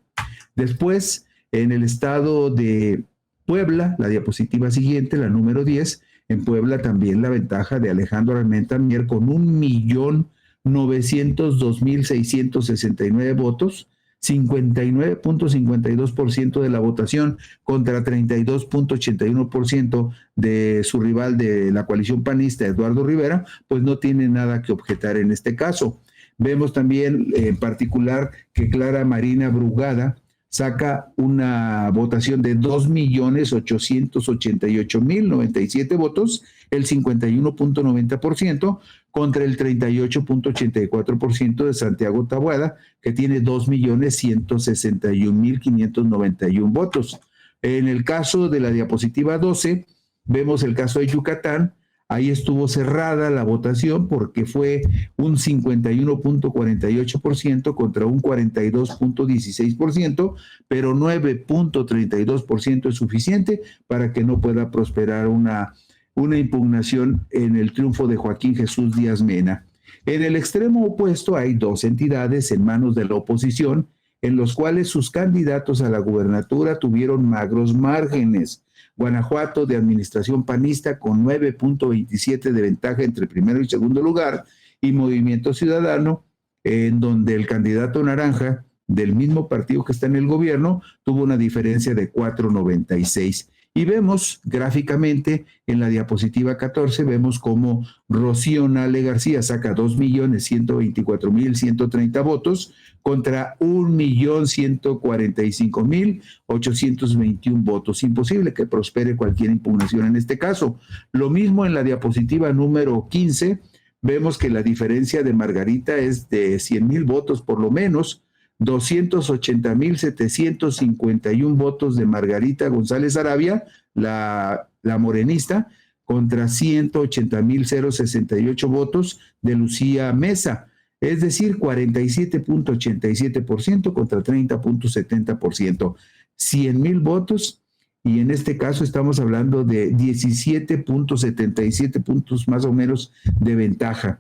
Después, en el estado de Puebla, la diapositiva siguiente, la número 10, en Puebla también la ventaja de Alejandro Armenta Mier con 1.902.669 votos, 59.52% de la votación contra 32.81% de su rival de la coalición panista, Eduardo Rivera, pues no tiene nada que objetar en este caso. Vemos también en particular que Clara Marina Brugada saca una votación de 2.888.097 votos, el 51.90%, contra el 38.84% de Santiago Taboada, que tiene 2.161.591 votos. En el caso de la diapositiva 12, vemos el caso de Yucatán. Ahí estuvo cerrada la votación porque fue un 51.48% contra un 42.16%, pero 9.32% es suficiente para que no pueda prosperar una impugnación en el triunfo de Joaquín Jesús Díaz Mena. En el extremo opuesto hay dos entidades en manos de la oposición en los cuales sus candidatos a la gubernatura tuvieron magros márgenes. Guanajuato, de administración panista, con 9.27 de ventaja entre primero y segundo lugar, y Movimiento Ciudadano, en donde el candidato naranja del mismo partido que está en el gobierno tuvo una diferencia de 4.96. Y vemos gráficamente en la diapositiva 14, vemos cómo Rocío Nale García saca 2.124.130 votos contra 1.145.821 votos. Imposible que prospere cualquier impugnación en este caso. Lo mismo en la diapositiva número 15, vemos que la diferencia de Margarita es de 100,000 votos por lo menos, 280,751 votos de Margarita González Arabia, la morenista, contra 180,068 votos de Lucía Mesa, es decir, 47.87% contra 30.70%, 100,000 votos, y en este caso estamos hablando de 17.77 puntos más o menos de ventaja.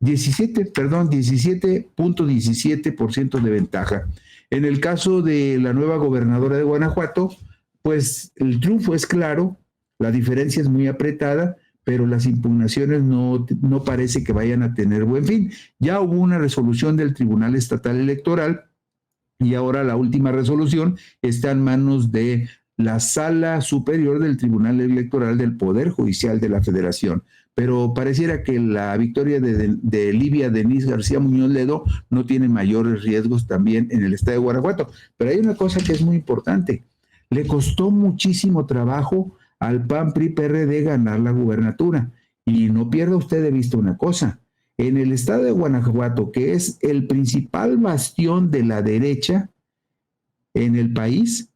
17.17% de ventaja. En el caso de la nueva gobernadora de Guanajuato, pues el triunfo es claro, la diferencia es muy apretada, pero las impugnaciones no parece que vayan a tener buen fin. Ya hubo una resolución del Tribunal Estatal Electoral y ahora la última resolución está en manos de la Sala Superior del Tribunal Electoral del Poder Judicial de la Federación. Pero pareciera que la victoria de Livia Denise García Muñoz Ledo no tiene mayores riesgos también en el estado de Guanajuato. Pero hay una cosa que es muy importante. Le costó muchísimo trabajo al PAN, PRI, PRD ganar la gubernatura. Y no pierda usted de vista una cosa. En el estado de Guanajuato, que es el principal bastión de la derecha en el país,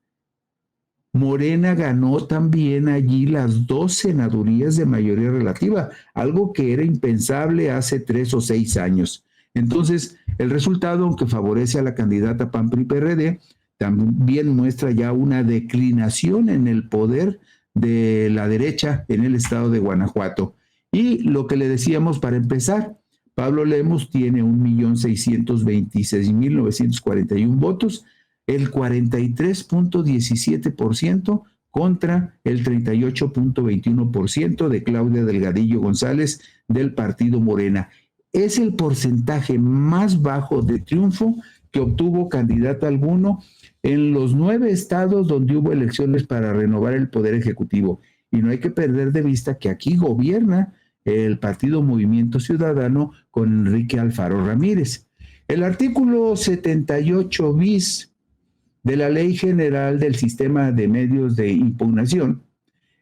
Morena ganó también allí las 2 senadurías de mayoría relativa, algo que era impensable hace 3 o 6 años. Entonces, el resultado, aunque favorece a la candidata PAN, PRI, PRD, también muestra ya una declinación en el poder de la derecha en el estado de Guanajuato. Y lo que le decíamos para empezar, Pablo Lemus tiene 1.626.941 votos, el 43.17% contra el 38.21% de Claudia Delgadillo González del partido Morena. Es el porcentaje más bajo de triunfo que obtuvo candidato alguno en los 9 estados donde hubo elecciones para renovar el poder ejecutivo. Y no hay que perder de vista que aquí gobierna el partido Movimiento Ciudadano con Enrique Alfaro Ramírez. El artículo 78 bis de la Ley General del Sistema de Medios de Impugnación,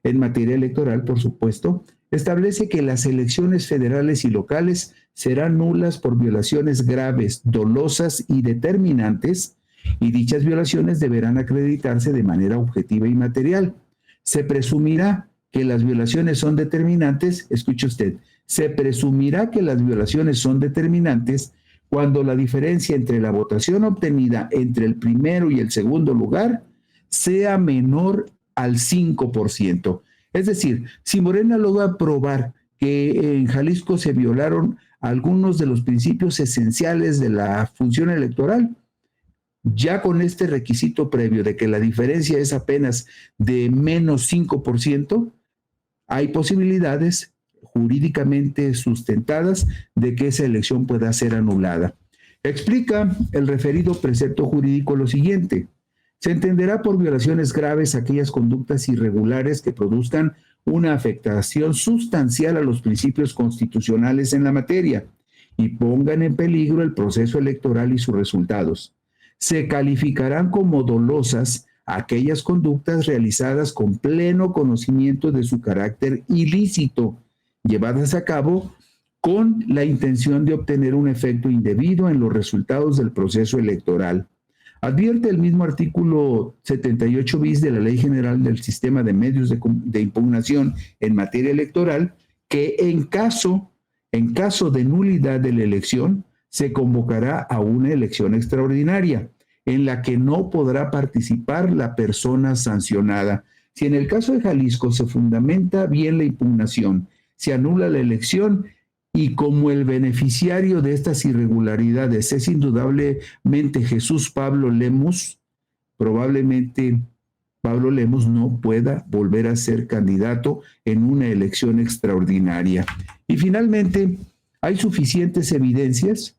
en materia electoral, por supuesto, establece que las elecciones federales y locales serán nulas por violaciones graves, dolosas y determinantes, y dichas violaciones deberán acreditarse de manera objetiva y material. Se presumirá que las violaciones son determinantes, escuche usted, se presumirá que las violaciones son determinantes cuando la diferencia entre la votación obtenida entre el primero y el segundo lugar sea menor al 5%. Es decir, si Morena logra probar que en Jalisco se violaron algunos de los principios esenciales de la función electoral, ya con este requisito previo de que la diferencia es apenas de menos 5%, hay posibilidades jurídicamente sustentadas de que esa elección pueda ser anulada. Explica el referido precepto jurídico lo siguiente: se entenderá por violaciones graves aquellas conductas irregulares que produzcan una afectación sustancial a los principios constitucionales en la materia y pongan en peligro el proceso electoral y sus resultados. Se calificarán como dolosas aquellas conductas realizadas con pleno conocimiento de su carácter ilícito, llevadas a cabo con la intención de obtener un efecto indebido en los resultados del proceso electoral. Advierte el mismo artículo 78 bis de la Ley General del Sistema de Medios de Impugnación en materia electoral que en caso de nulidad de la elección, se convocará a una elección extraordinaria en la que no podrá participar la persona sancionada. Si en el caso de Jalisco se fundamenta bien la impugnación, se anula la elección y como el beneficiario de estas irregularidades es indudablemente Jesús Pablo Lemus, probablemente Pablo Lemus no pueda volver a ser candidato en una elección extraordinaria. Y finalmente, hay suficientes evidencias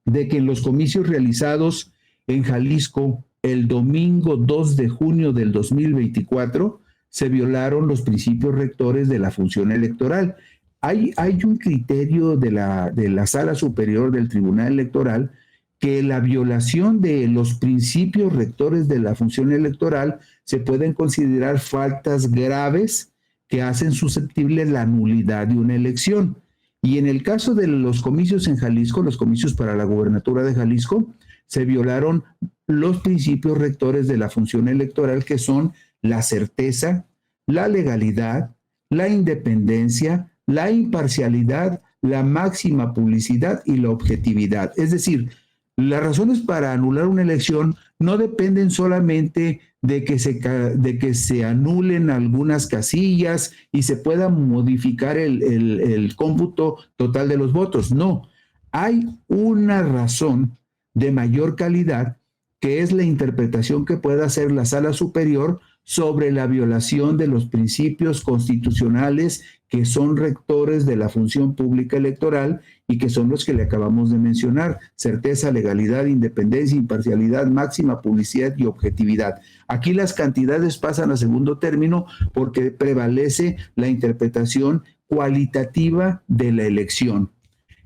de que en los comicios realizados en Jalisco el domingo 2 de junio del 2024 se violaron los principios rectores de la función electoral. Hay un criterio de la Sala Superior del Tribunal Electoral que la violación de los principios rectores de la función electoral se pueden considerar faltas graves que hacen susceptible la nulidad de una elección. Y en el caso de los comicios en Jalisco, los comicios para la gubernatura de Jalisco, se violaron los principios rectores de la función electoral, que son la certeza, la legalidad, la independencia, la imparcialidad, la máxima publicidad y la objetividad. Es decir, las razones para anular una elección no dependen solamente de que se anulen algunas casillas y se pueda modificar el cómputo total de los votos. No, hay una razón de mayor calidad que es la interpretación que pueda hacer la Sala Superior sobre la violación de los principios constitucionales que son rectores de la función pública electoral y que son los que le acabamos de mencionar: certeza, legalidad, independencia, imparcialidad, máxima publicidad y objetividad. Aquí las cantidades pasan a segundo término porque prevalece la interpretación cualitativa de la elección.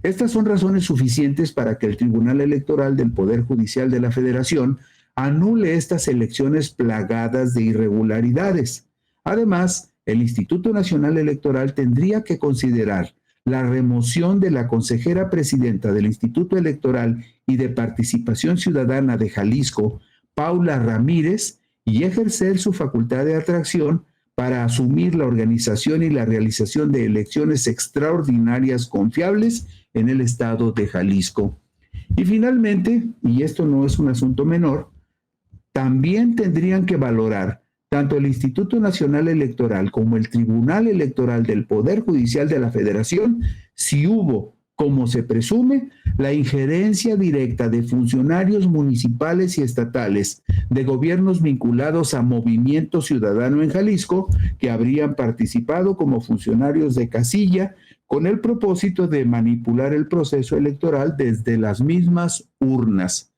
Estas son razones suficientes para que el Tribunal Electoral del Poder Judicial de la Federación anule estas elecciones plagadas de irregularidades. Además, el Instituto Nacional Electoral tendría que considerar la remoción de la consejera presidenta del Instituto Electoral y de Participación Ciudadana de Jalisco, Paula Ramírez, y ejercer su facultad de atracción para asumir la organización y la realización de elecciones extraordinarias confiables en el estado de Jalisco. Y finalmente, y esto no es un asunto menor, también tendrían que valorar tanto el Instituto Nacional Electoral como el Tribunal Electoral del Poder Judicial de la Federación si hubo, como se presume, la injerencia directa de funcionarios municipales y estatales de gobiernos vinculados a Movimiento Ciudadano en Jalisco que habrían participado como funcionarios de casilla con el propósito de manipular el proceso electoral desde las mismas urnas.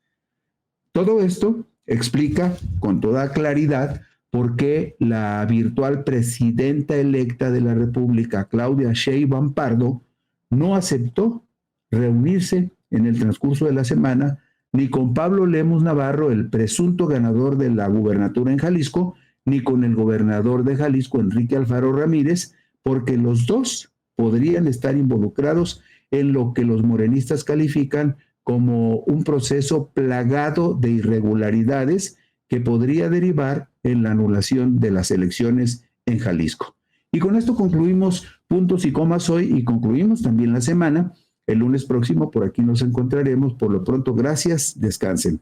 Todo esto explica con toda claridad por qué la virtual presidenta electa de la República, Claudia Sheinbaum Pardo, no aceptó reunirse en el transcurso de la semana ni con Pablo Lemus Navarro, el presunto ganador de la gubernatura en Jalisco, ni con el gobernador de Jalisco, Enrique Alfaro Ramírez, porque los dos podrían estar involucrados en lo que los morenistas califican como un proceso plagado de irregularidades que podría derivar en la anulación de las elecciones en Jalisco. Y con esto concluimos puntos y comas hoy y concluimos también la semana. El lunes próximo por aquí nos encontraremos. Por lo pronto, gracias, descansen.